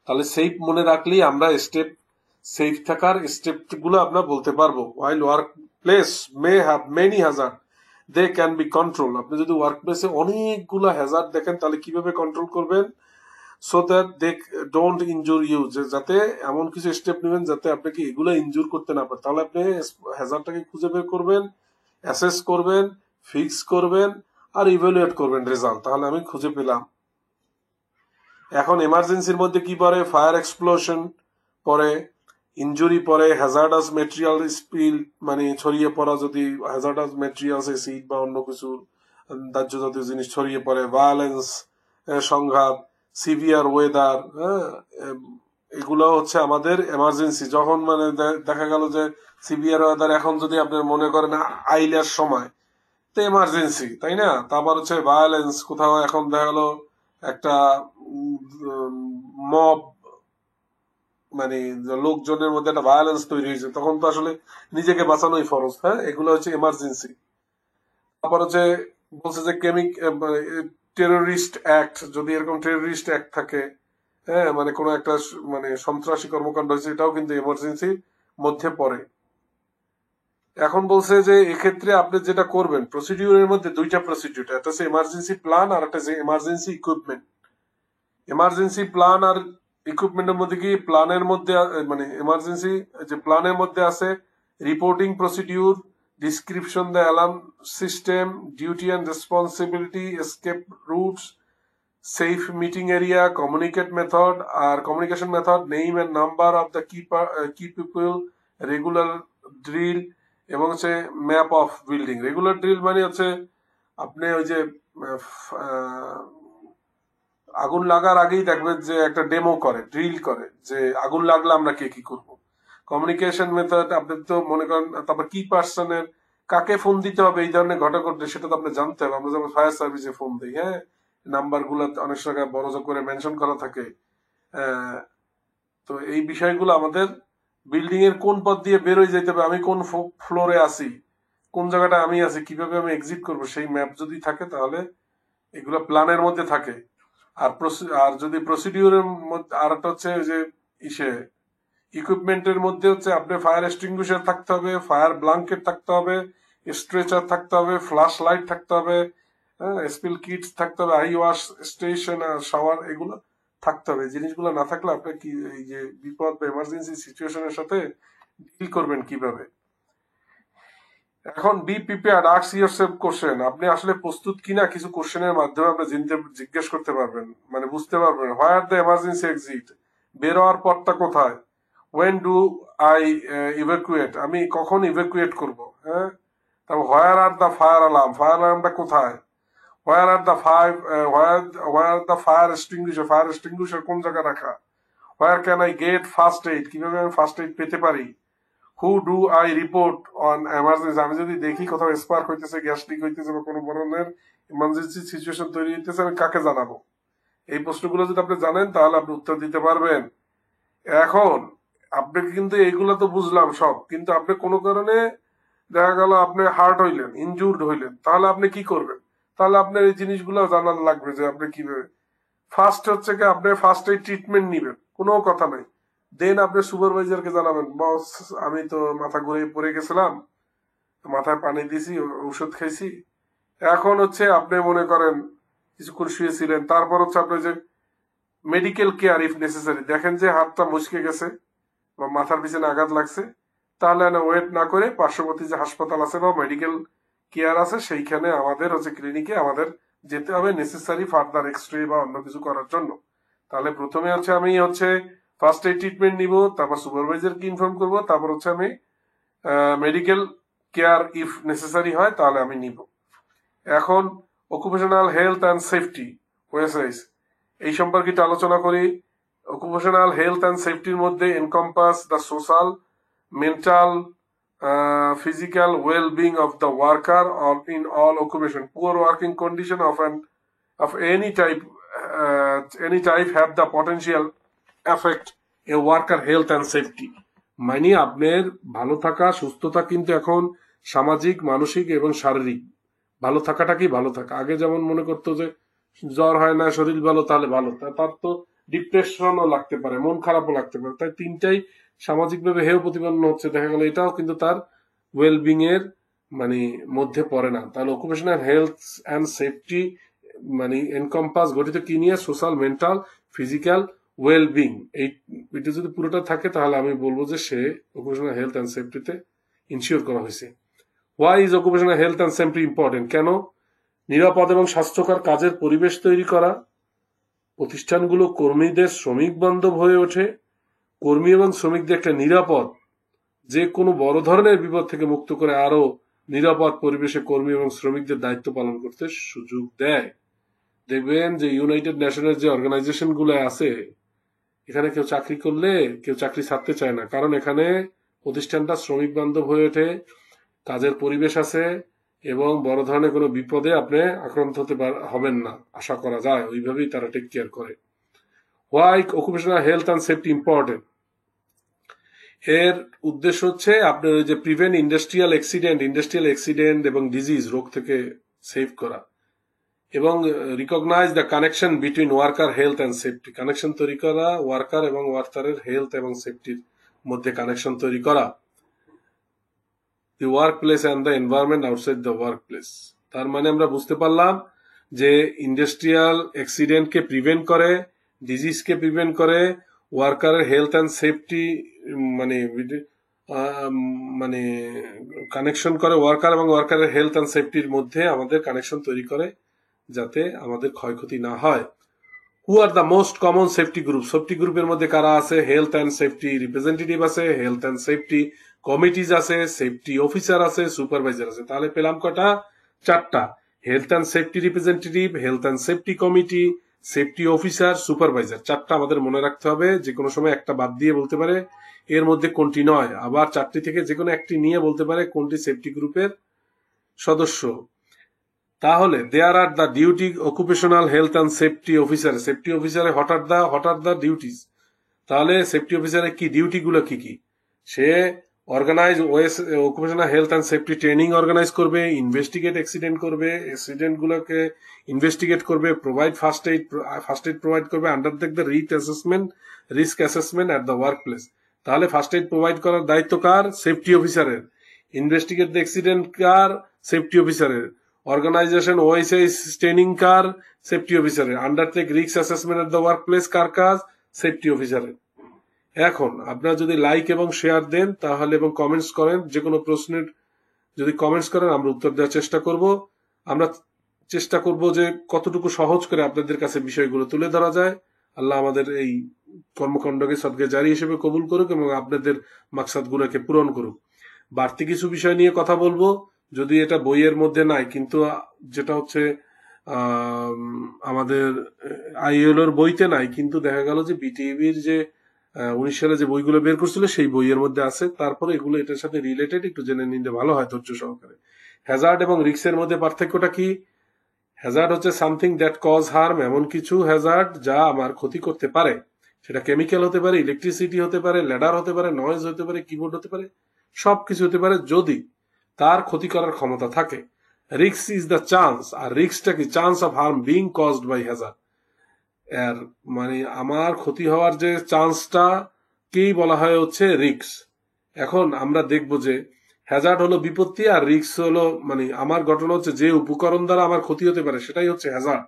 তাহলে সেফ মনে রাখলেই আমরা সেফ থাকার স্টেপ গুলো আমরা বলতে পারবো। While work place may have many hazard, they can be control. আপনি যদি ওয়ার্ক প্লেসে অনেকগুলো হ্যাজার্ড দেখেন তাহলে কিভাবে কন্ট্রোল করবেন, so that they don't injure you, যাতে এমন কিছু স্টেপ নেবেন যাতে আপনাকে এগুলো ইনজুর করতে না পারে। তাহলে আপনি হ্যাজার্ডটাকে খুঁজে বের করবেন, অ্যাসেস করবেন, ফিক্স করবেন, আর ইভ্যালুয়েট করবেন রেজাল্ট। তাহলে আমি খুঁজে পেলাম। এখন এমার্জেন্সির মধ্যে কি পড়ে, ফায়ার এক্সপ্লোশন পড়ে, ইনজুরি পড়ে, হ্যাজার্ডাস মেটেরিয়াল স্পিল মানে ছড়িয়ে পড়া, যদি হ্যাজার্ডাস মেটেরিয়ালস এসিড বা অন্য কিছু দাহ্য জাতীয় জিনিস ছড়িয়ে পড়ে, ভায়োলেন্স সংঘাত, সিভিয়ার ওয়েদার, এগুলো হচ্ছে আমাদের এমার্জেন্সি। যখন মানে দেখা গেল যে সিভিয়ার ওয়েদার, এখন যদি আপনি মনে করেন আইলার সময়, তো এমার্জেন্সি, তাই না? তারপর হচ্ছে ভায়োলেন্স, কোথাও এখন দেখা গেল একটা মব মানে লোকজনের মধ্যে একটা ভায়োলেন্স তৈরি হয়েছে, তখন তো আসলে নিজেকে বাঁচানোই ফরজ। হ্যাঁ, এগুলো হচ্ছে এমার্জেন্সি। তারপর হচ্ছে বলছে যে টেরোরিস্ট অ্যাক্ট, যদি এরকম টেরোরিস্ট অ্যাক্ট থাকে, হ্যাঁ, মানে কোনো একটা মানে সন্ত্রাসী কর্মকাণ্ড হয়েছে, এটাও কিন্তু এমার্জেন্সির মধ্যে পড়ে। এখন বলছে যে এক্ষেত্রে আপনি যেটা করবেন, প্রসিডিউরের মধ্যে দুইটা প্রসিডিউর, একটা হচ্ছে এমার্জেন্সি প্ল্যান আর একটা হচ্ছে এমার্জেন্সি ইকুইপমেন্ট। এমার্জেন্সি প্ল্যান আর ইকুইপমেন্টের মধ্যে কি, প্ল্যানের মধ্যে মানে এমার্জেন্সি যে প্ল্যানের মধ্যে আছে reporting procedure, description the alarm system, duty and responsibility, escape routes, safe meeting area, communication method, name and number of the key people, regular drill, এবং হচ্ছে map of building. Regular drill মানে হচ্ছে আপনি ওই যে আগুন লাগার আগেই দেখবেন যে একটা ডেমো করে, ড্রিল করে, যে আগুন লাগলে আমরা কে কি করবো। কমিউনিকেশন মেথড, আপনি তো মনে করেন, তারপর কি পার্সনের কাকে ফোন দিতে হবে এই ধরনের ঘটনা ঘটলে সেটা তো আপনি জানতে হবে। আমরা যেমন ফায়ার সার্ভিসে ফোন দিই, হ্যাঁ, নাম্বার গুলো অনেক জায়গায় বড় করে মেনশন করা থাকে। তো এই বিষয়গুলো আমাদের, বিল্ডিং এর কোন পথ দিয়ে বেরোয় যেতে হবে, আমি কোন ফ্লোরে আছি, কোন জায়গাটা আমি আছি, কিভাবে আমি এক্সিট করবো, সেই ম্যাপ যদি থাকে তাহলে এগুলো প্ল্যানের মধ্যে থাকে। আর যদি প্রসিডিউরের মধ্যে, আর একটা হচ্ছে যে ইকুইপমেন্টের মধ্যে হচ্ছে আপনার ফায়ার এক্সটিংগুইশার থাকতে হবে, ফায়ার ব্ল্যাঙ্কেট থাকতে হবে, স্ট্রেচার থাকতে হবে, ফ্ল্যাশ লাইট থাকতে হবে, স্পিল কিটস থাকতে হবে, আই ওয়াশ স্টেশন, শাওয়ার, এগুলো থাকতে হবে। জিনিসগুলো না থাকলে আপনি কি এই যে বিপদ বা এমার্জেন্সি সিচুয়েশনের সাথে ডিল করবেন কিভাবে। এখন be prepared, ask yourself question, আপনি আসলে প্রস্তুত কিনা কিছু কোশ্চেনের মাধ্যমে আপনি জিজ্ঞেস করতে পারবেন, মানে বুঝতে পারবেন। হোয়ার দ্য এমার্জেন্সি এক্সিট, বের হওয়ার পথটা কোথায়। ওয়েন ডু আই ইভ্যাকুয়েট, আমি কখন ইভ্যাকুয়েট করব, হ্যাঁ। তারপর where are the fire alarm, fire অ্যালার্মটা কোথায়। Where are the fire extinguisher, fire extinguisher কোন জায়গায় রাখা। Where can I get first aid, কিভাবে আমি ফার্স্ট এইড পেতে পারি। Who do I report on emergency, আমি যদি দেখি কোথাও স্পার্ক হইতেছে, গ্যাস লিক হইতেছে বা কোনো ধরনের ইমার্জেন্সি সিচুয়েশন তৈরি হইতেছে, আমি কাকে জানাবো। এই প্রশ্নগুলো যদি আপনি জানেন তাহলে আপনি উত্তর দিতে পারবেন। এখন আপনি কিন্তু এইগুলো তো বুঝলাম সব, কিন্তু আপনি কোনো কারণে দেখা গেল আপনি হার্ট হইলেন, ইনজুর্ড হইলেন, তাহলে আপনি কি করবেন। তাহলে আপনার এই জিনিসগুলো জানার লাগবে যে আপনি কিভাবে ফার্স্ট হচ্ছে কি, আপনি ফার্স্ট এইড ট্রিটমেন্ট নিবেন, কোনো কথা নাই। দেন আপনি সুপারভাইজারকে জানাবেন, বস আমি তো মাথা ঘুরে পড়ে গেছিলাম, মাথায় পানি দিয়েছি, ঔষধ খাইছি, এখন হচ্ছে আপনি মনে করেন কিছুক্ষণ শুয়েছিলেন, তারপর হচ্ছে আপনি যে মেডিকেল কেয়ার ইফ নেসেসারি, দেখেন যে হাতটা মুচকে গেছে বা মাথার পিছনে আঘাত লাগছে, তাহলে ওয়েট না করে পার্শ্ববর্তী যে হাসপাতাল আছে বা মেডিকেল কেয়ার আছে সেইখানে আমাদের হচ্ছে ক্লিনিকে আমাদের যেতে হবে, নেসেসারি ফার্দার এক্সরে বা অন্য কিছু করার জন্য। তাহলে প্রথমে হচ্ছে আমি হচ্ছে ফার্স্ট এইড ট্রিটমেন্ট নিব, তারপর সুপারভাইজারকে ইনফর্ম করব, তারপর হচ্ছে আমি মেডিকেল কেয়ার ইফ নেসেসারি হয় তাহলে আমি নিব। এখন অকুপেশনাল হেলথ অ্যান্ড সেফটি, ওএসআইস, এই সম্পর্কিত আলোচনা করি। অকুপেশনাল হেলথ অ্যান্ড সেফটির মধ্যে encompass the social, mental, physical well-being of the worker or in all occupation. Poor working condition of any type have the potential affect A worker health and safety মানে আপনার ভালো থাকা সুস্থতা কিন্তু এখন সামাজিক মানসিক এবং শারীরিক ভালো থাকাটাকেই ভালো থাকা। আগে যেমন মনে করতো যে জ্বর হয় না শরীর ভালো তাহলে ভালো, তার তো ডিপ্রেশনও লাগতে পারে, মন খারাপও লাগতে পারে, তাই তিনটাই সামাজিকভাবে হেয় প্রতিপন্ন হচ্ছে। দেখা গেল এটাও কিন্তু তার ওয়েলবিং এর মানে মধ্যে পড়ে না। তাহলে অকুপেশনাল হেলথ অ্যান্ড সেফটি মানে এনকম্পাস গঠিত কি নিয়ে? Social, mental, physical wellbeing. এটা যদি পুরোটা থাকে তাহলে আমি বলবো যে সে অকুপেশনাল হেলথ অ্যান্ড সেফটিতে ইনশিওর করা হয়েছে। Why is occupational health and safety important? কেন? নিরাপদ এবং স্বাস্থ্যকর কাজের পরিবেশ তৈরি করা, প্রতিষ্ঠানগুলো কর্মীদের শ্রমিক বান্ধব হয়ে ওঠে, কর্মী এবং শ্রমিকদের একটা নিরাপদ যে কোনো বড় ধরনের বিপদ থেকে মুক্ত করে আরো নিরাপদ পরিবেশে কর্মী এবং শ্রমিকদের দায়িত্ব পালন করতে সুযোগ দেয়। দেখবেন যে ইউনাইটেড নেশনের যে অর্গানাইজেশন গুলো আছে এখানে কেউ চাকরি করলে কেউ চাকরি ছাড়তে চায় না, কারণ এখানে প্রতিষ্ঠানটা শ্রমিক বান্ধব হয়ে ওঠে, কাজের পরিবেশ আছে এবং বড় ধরনের কোনো বিপদে আপনি আক্রান্ত হতে হবেন না আশা করা যায়, ওইভাবেই তারা টেক কেয়ার করে। Why occupational health and safety important? এর উদ্দেশ্য হচ্ছে আপনার ওই যে প্রিভেন্ট ইন্ডাস্ট্রিয়াল অ্যাক্সিডেন্ট এবং ডিজিজ, রোগ থেকে সেভ করা, এবং recognise the connection between worker health and safety, connection তৈরি করা ওয়ার্কার এবং ওয়ার্কারের হেলথ এবং সেফটির মধ্যে কানেকশন তৈরি করা। The work place and the environment outside the work place. তার মানে আমরা বুঝতে পারলাম যে ইন্ডাস্ট্রিয়াল অ্যাক্সিডেন্টকে প্রিভেন্ট করে, ডিজিজকে প্রিভেন্ট করে, ওয়ার্কারের হেলথ অ্যান্ড সেফটি মানে মানে কানেকশন করে, ওয়ার্কার এবং ওয়ার্কারের হেলথ অ্যান্ড সেফটির মধ্যে আমাদের কানেকশন তৈরি করে যাতে আমাদের ক্ষয়ক্ষতি না হয়। Who are the most common safety group? Safety গ্রুপের মধ্যে কারা আছে? হেলথ অ্যান্ড সেফটি রিপ্রেজেন্টেটিভ আছে, হেলথ অ্যান্ড সেফটি কমিটিজ আছে, সেফটি অফিসার আছে, সুপারভাইজার আছে। তাহলে পেলাম কটা? চারটা। Health and safety representative, health and safety committee, safety officer, supervisor. চারটা আমাদের মনে রাখতে হবে, যে কোনো সময় একটা বাদ দিয়ে বলতে পারে এর মধ্যে কোনটি নয়, আবার চারটি থেকে যে কোনো একটি নিয়ে বলতে পারে কোনটি সেফটি গ্রুপের সদস্য। তাহলে there are the duty occupational health and safety officer, safety অফিসারে হট আর দ্য ডিউটিস। তাহলে সেফটি অফিসারের কি ডিউটি গুলো কি কি? সে organise occupational health and safety training organise করবে, ইনভেস্টিগেট অ্যাক্সিডেন্ট করবে, অ্যাক্সিডেন্ট গুলোকে ইনভেস্টিগেট করবে, প্রোভাইড ফার্স্ট এইড প্রোভাইড করবে, undertake the risk assessment at the work place. তাহলে ফার্স্ট এইড প্রোভাইড করার দায়িত্ব কার? সেফটি অফিসারের। ইনভেস্টিগেট দ্য অ্যাক্সিডেন্ট কার? সেফটি অফিসারের। অর্গানাইজেশন ওএসআই ট্রেনিং কার? সেফটি অফিসারের। Undertake risk assessment at the work place কার কাজ? সেফটি অফিসারের। এখন আপনারা যদি লাইক এবং শেয়ার দেন তাহলে এবং কমেন্টস করেন, যে কোনো প্রশ্নের যদি কমেন্টস করেন আমরা উত্তর দেওয়ার চেষ্টা করব। আমরা চেষ্টা করব যে কতটুকু সহজ করে আপনাদের কাছে বিষয়গুলো তুলে ধরা যায়। আল্লাহ আমাদের এই কর্মকাণ্ডকে সদকে জারি হিসেবে কবুল করুক এবং আপনাদের মাকসাদগুলোকে পূরণ করুক। বাড়তি কিছু বিষয় নিয়ে কথা বলবো, যদি এটা বইয়ের মধ্যে নাই, কিন্তু যেটা হচ্ছে আমাদের আইএলওর বইতে নাই, কিন্তু দেখা গেল যে বিটিভির যে 19 সালে যে বইগুলো বের করছিল সেই বইয়ের মধ্যে আছে। তারপরে এগুলো এটার সাথে রিলেটেড, একটু জেনে নিলে ভালো হয় ধৈর্য সহকারে। হ্যাজার্ড এবং রিস্কের মধ্যে পার্থক্যটা কি? হ্যাজার্ড হচ্ছে সামথিং দ্যাট কজ হার্ম, এমন কিছু হ্যাজার্ড যা আমার ক্ষতি করতে পারে। সেটা কেমিক্যাল হতে পারে, ইলেকট্রিসিটি হতে পারে, ল্যাডার হতে পারে, নয়েজ হতে পারে, কিবোর্ড হতে পারে, সবকিছু হতে পারে যদি তার ক্ষতি করার ক্ষমতা থাকে। রিস্ক ইজ দ্য চান্স, আর রিস্কটা কি? Chance of harm being caused by hazard. এর মানে আমার ক্ষতি হওয়ার যে চান্সটা কেই বলা হয় হচ্ছে রিস্ক। এখন আমরা দেখব যে হ্যাজার্ড হলো বিপত্তি আর রিস্ক হলো মানে আমার ঘটনা হচ্ছে যে উপকরণ দ্বারা আমার ক্ষতি হতে পারে সেটাই হচ্ছে হ্যাজার্ড।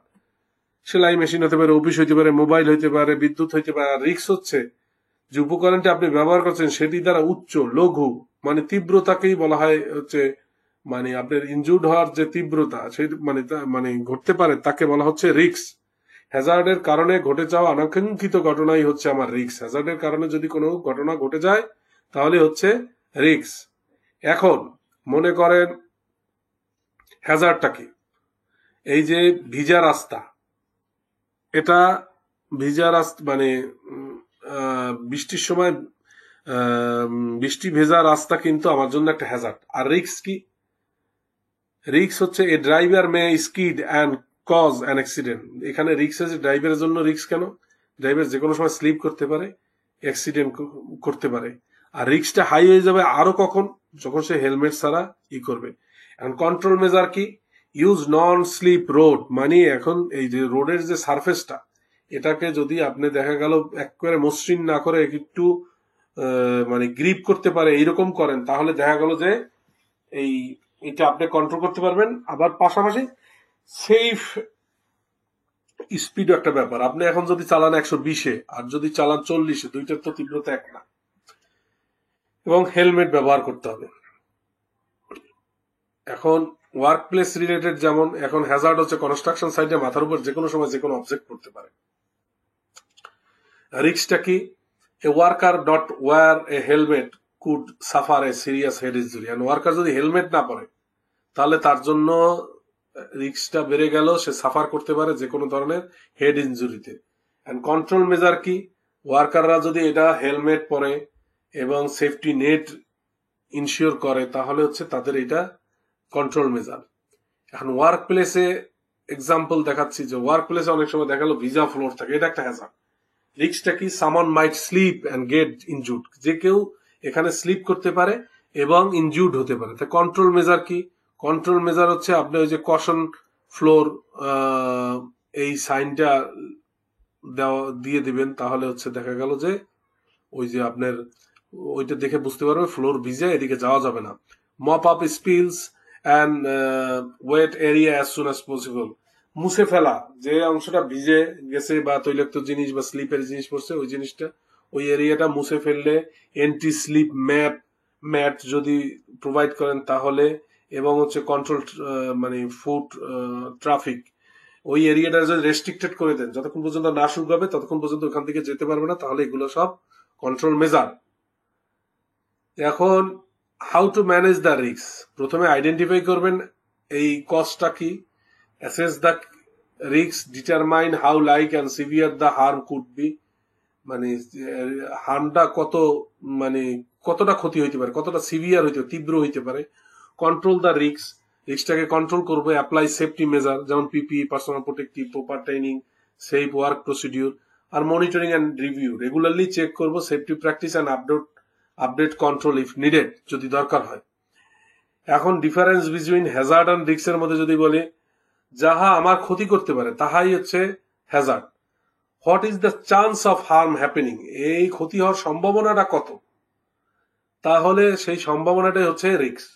সেলাই মেশিন হতে পারে, অফিস হইতে পারে, মোবাইল হইতে পারে, বিদ্যুৎ হইতে পারে। আর রিস্ক হচ্ছে যে উপকরণটি আপনি ব্যবহার করছেন সেটি দ্বারা উচ্চ লঘু মানে তীব্রতাকেই বলা হয় হচ্ছে মানে আপনার ইনজুর্ড হওয়ার যে তীব্রতা সেই মানে ঘটতে পারে তাকে বলা হচ্ছে রিস্ক। হ্যাজার্ডের কারণে ঘটে যাওয়া অনাকাঙ্ক্ষিত ঘটনাই হচ্ছে আমার রিস্ক। হ্যাজার্ডের কারণে যদি কোনো ঘটনা ঘটে যায় তাহলে হচ্ছে রিস্ক। এখন মনে করেন হ্যাজার্ডটা কি? এই যে ভিজা রাস্তা, এটা ভিজা রাস্তা মানে বৃষ্টির সময় বৃষ্টি ভেজা রাস্তা কিন্তু আমার জন্য একটা হ্যাজার্ড। আর রিস্ক কি? রিস্ক হচ্ছে a driver may skid and cause an accident. এখানে রিস্ক আছে, ড্রাইভারের জন্য রিস্ক কেন? ড্রাইভার যে কোনো সময় স্লিপ করতে পারে অ্যাক্সিডেন্ট করতে পারে। আর রিস্কটা হাই হয়ে যাবে আরো কখন, যখন সে হেলমেট ছাড়া করবে। এখন কন্ট্রোল মেজার কি? ইউজ নন স্লিপ রোড, মানে এখন এই যে রোডের যে সারফেসটা, এটাকে যদি আপনি দেখা গেল একেবারে মসৃণ না করে একটু মানে গ্রিপ করতে পারে এইরকম করেন, তাহলে দেখা গেল যে এটা আপনি কন্ট্রোল করতে পারবেন। আবার পাশাপাশি সেফ স্পিড একটা ব্যাপার। আপনি এখন যদি চালান 120-এ আর যদি চালান 40-এ, দুইটার তো তীব্রতা এক না। এবং হেলমেট ব্যবহার করতে হবে। এখন ওয়ার্ক প্লেস রিলেটেড, যেমন এখন হ্যাজার্ড হচ্ছে কনস্ট্রাকশন সাইটে মাথার উপর যে কোনো সময় যে কোনো অবজেক্ট পড়তে পারে। রিস্কটা কি? এ ওয়ার্কার ডট wear a helmet could suffer a serious head injury. আর ওয়ার্কার যদি হেলমেট না পরে তাহলে তার জন্য রিস্কটা বেড়ে গেল, সে সাফার করতে পারে যে কোনো ধরনের হেড ইনজুরিতে। এন্ড কন্ট্রোল মেজার কি? ওয়ার্কাররা যদি এটা হেলমেট পরে এবং সেফটি নেট ইনশিওর করে তাহলে হচ্ছে তাদের এটা কন্ট্রোল মেজার। এখন ওয়ার্ক প্লেসে এক্সাম্পল দেখাচ্ছি, যে ওয়ার্ক প্লেসে অনেক সময় দেখালো ভিজা ফ্লোর থাকে, এটা একটা হ্যাজার্ড। রিস্কটা কি? সামন might slip and get injured, যে কেউ এখানে স্লিপ করতে পারে এবং ইনজুর্ড হতে পারে। তাই কন্ট্রোল মেজার কি? কন্ট্রোল মেজার হচ্ছে আপনি ওই যে কশন ফ্লোর এই সাইনটা দিয়ে দিবেন, তাহলে হচ্ছে দেখা গেল যে ওই যে আপনার ওইটা দেখে বুঝতে পারবে ফ্লোর ভিজে, এদিকে যাওয়া যাবে না। Mop up spills and wet area as soon as possible, মুছে ফেলা যে অংশটা ভিজে গেছে বা তৈলাক্ত জিনিস বা স্লিপের জিনিস পড়ছে, ওই জিনিসটা ওই এরিয়াটা মুছে ফেললে, এন্টি স্লিপ ম্যাট যদি প্রোভাইড করেন তাহলে, এবং হচ্ছে কন্ট্রোল মানে ফুট ট্রাফিক, ওই এরিয়াটা যদি রেস্ট্রিক্টেড করে দেন, যতক্ষণ পর্যন্ত না শুকাবে ততক্ষণ পর্যন্ত ওখান থেকে যেতে পারবে না, তাহলে এগুলো সব কন্ট্রোল মেজার। এখন how to manage the risk? প্রথমে আইডেন্টিফাই করবেন এই কস্টটা কি, assess the risk, determine how like and severe the harm could be, মানে হার্মটা মানে কতটা ক্ষতি হইতে পারে, কতটা সিভিয়ার হইতে পারে, তীব্র হইতে পারে। কন্ট্রোল দ্য রিস্কটাকে কন্ট্রোল করবে। অ্যাপ্লাই সেফটি মেজার, যেমন PP, personal protective, proper training, safe work procedure. আর monitoring and review, regularly check করবো safety practice and update control if needed, যদি দরকার হয়। এখন ডিফারেন্স বিটুইন হ্যাজার্ড অ্যান্ড রিস্কের মধ্যে যদি বলি, যাহা আমার ক্ষতি করতে পারে তাহাই হচ্ছে Hazard. What is the chance of harm happening, এই ক্ষতি হওয়ার সম্ভাবনাটা কত, তাহলে সেই সম্ভাবনাটাই হচ্ছে রিস্ক।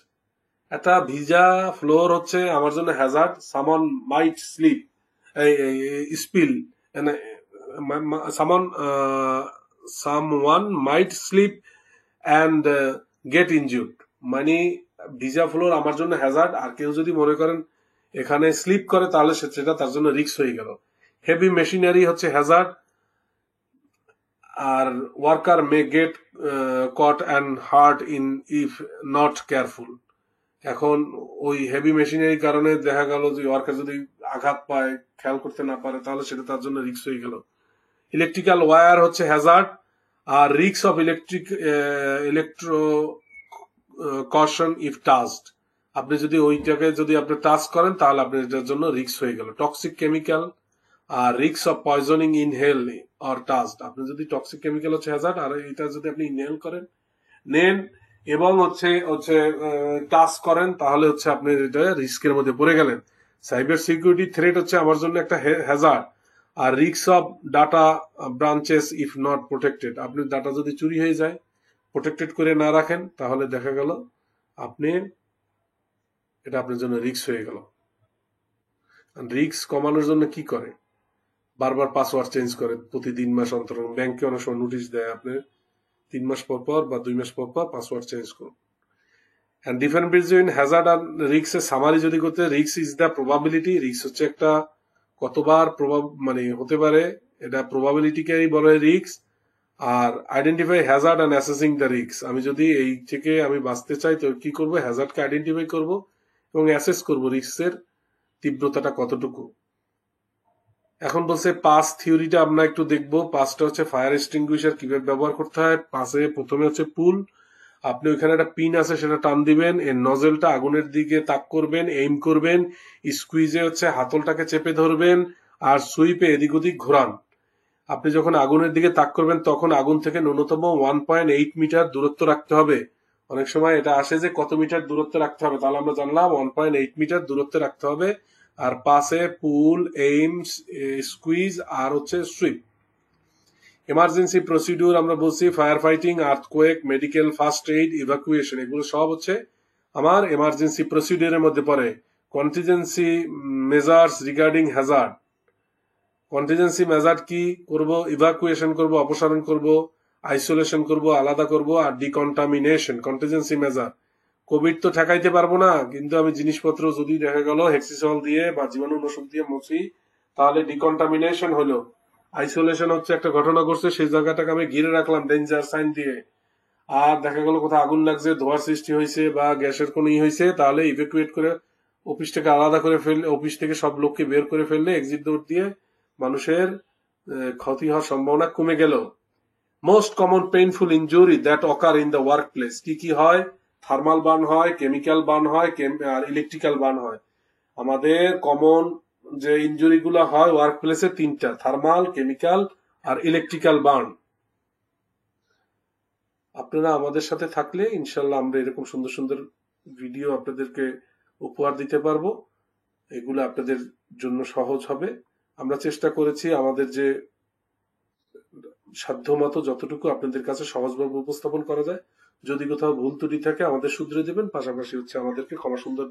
একটা ভিজা ফ্লোর হচ্ছে আমার জন্য hazard, someone might slip spill, someone might slip and get injured, মানে ভিজা ফ্লোর আমার জন্য হ্যাজার্ড, আর কেউ যদি মনে করেন এখানে স্লিপ করে তাহলে সেটা তার জন্য রিস্ক হয়ে গেল। হেভি মেশিনারি হচ্ছে হ্যাজার্ড, আর worker may get caught and hurt in if not careful. এখন ওই হেভি মেশিনারির কারণে দেখা গেল যে ওয়ার্কার যদি আঘাত পায়, খেয়াল করতে না পারে, তাহলে সেটা তার জন্য রিস্ক হয়ে গেল। ইলেকট্রিক্যাল ওয়্যার হচ্ছে হ্যাজার্ড, আর risk of electrocution if touched, আপনি যদি ওইটাকে যদি আপনি টাচ করেন তাহলে আপনি এটার জন্য রিস্ক হয়ে গেল। টক্সিক কেমিক্যাল আর risk of poisoning inhale or touched, আপনি যদি টক্সিক কেমিক্যাল হচ্ছে হ্যাজার্ড, আর এটা যদি আপনি ইনহেল করেন এবং হচ্ছে টাচ করেন তাহলে হচ্ছে আপনি এটা রিস্কের মধ্যে পড়ে গেলেন। সাইবার সিকিউরিটি থ্রেট হচ্ছে আমার জন্য একটা হ্যাজার্ড, আর risk of data branches if not protected, আপনি ডাটা যদি চুরি হয়ে যায়, প্রোটেক্টেড করে না রাখেন, তাহলে দেখা গেল এটা আপনার জন্য রিস্ক হয়ে গেল। রিস্ক কমানোর জন্য কি করে? বারবার পাসওয়ার্ড চেঞ্জ করে প্রতি 3 মাস অন্তর। ব্যাংকে অনেক সময় নোটিশ দেয়, আপনি 3 মাস পর পর বা 2 মাস পর পর পাসওয়ার্ড চেঞ্জ করুন। এন্ড ডিফারেন্স বিটুইন হ্যাজার্ড আর রিস্ক এর সামারি যদি করতে, risk is the probability, risk হচ্ছে একটা কতবার মানে হতে পারে, এটা প্রবাবিলিটিকেই বলে রিস্ক। আর identify hazard and assessing the risk, আমি যদি এই থেকে আমি বাঁচতে চাই তো কি করবো, হ্যাজার্ডকে আইডেন্টিফাই করব এবং অ্যাসেস করব রিস্কের তীব্রতাটা কতটুকু। এখন বলছে পাস থিওরিটা আমরা একটু দেখবো। পাসটা হচ্ছে ফায়ার এক্সটিংগুইশার কিভাবে ব্যবহার করতে হয়। পাসে প্রথমে হচ্ছে পুল, আপনি ওইখানে একটা পিন আছে সেটা টান দিবেন, এর নজেলটা আগুনের দিকে তাক করবেন, এইম করবেন। স্কুইজে হচ্ছে হাতলটাকে চেপে ধরবেন, আর সুইপে এদিক ওদিক ঘোরান। আপনি যখন আগুনের দিকে তাক করবেন তখন আগুন থেকে ন্যূনতম 1.8 মিটার দূরত্ব রাখতে হবে। অনেক সময় এটা আসে যে কত মিটার দূরত্ব রাখতে হবে, তাহলে আমরা জানলাম 1.8 মিটার দূরত্বে রাখতে হবে। আর পাশে পুল, এইমস, স্কুইজ আর হচ্ছে সুইপ। এমার্জেন্সি প্রসিডিউর আমরা বলছি fire fighting, earthquake, medical, first aid, evacuation, এগুলো সব হচ্ছে আমার এমার্জেন্সি প্রসিডিউরের মধ্যে পড়ে। Contingency measures regarding Hazard, contingency measured কি করব? ইভাকুয়েশন করব, অপসারণ করব, আইসোলেশন করব, আলাদা করব, আর ডিকন্টামিনেশন কন্টিজেন্সি মেজার। কোভিড তো ঠেকাইতে পারবো না, কিন্তু আমি জিনিসপত্র যদি দেখা গেল হেক্সিসল দিয়ে বা জীবাণুনাশক দিয়ে মুছি, তাহলে ডিকন্টামিনেশন হলো। আইসোলেশন হচ্ছে একটা ঘটনা ঘটছে, সেই জায়গাটাকে আমি ঘিরে রাখলাম ডেঞ্জার সাইন দিয়ে। আর দেখা গেল কোথাও আগুন লাগছে, ধোঁয়ার সৃষ্টি হয়েছে বা গ্যাসের কোনো হয়েছে, তাহলে ইভেকুয়েট করে অফিস থেকে আলাদা করে ফেললে, অফিস থেকে সব লোককে বের করে ফেললে এক্সিট ডোর দিয়ে মানুষের ক্ষতি হওয়ার সম্ভাবনা কমে গেল। Most common painful injury that occur in the work place, কি কি হয়? থার্মাল বার্ন হয়, কেমিক্যাল বার্ন হয়, আর ইলেকট্রিক্যাল বার্ন হয়। আমাদের কমন যে ইনজুরি গুলো হয় ওয়ার্ক প্লেসে তিনটা: থার্মাল, কেমিক্যাল আর ইলেকট্রিক্যাল বার্ন। আপনারা আমাদের সাথে থাকলে ইনশাল্লাহ আমরা এরকম সুন্দর সুন্দর ভিডিও আপনাদেরকে উপহার দিতে পারবো। এগুলো আপনাদের জন্য সহজ হবে। আমরা চেষ্টা করেছি আমাদের যে সাধ্যমতো যতটুকু আপনাদের কাছে সহজভাবে উপস্থাপন করা যায়। যদি কোথাও ভুল ত্রুটি থাকে আমাদের শুধরে দেবেন, পাশাপাশি হচ্ছে আমাদেরকে ক্ষমা সুন্দর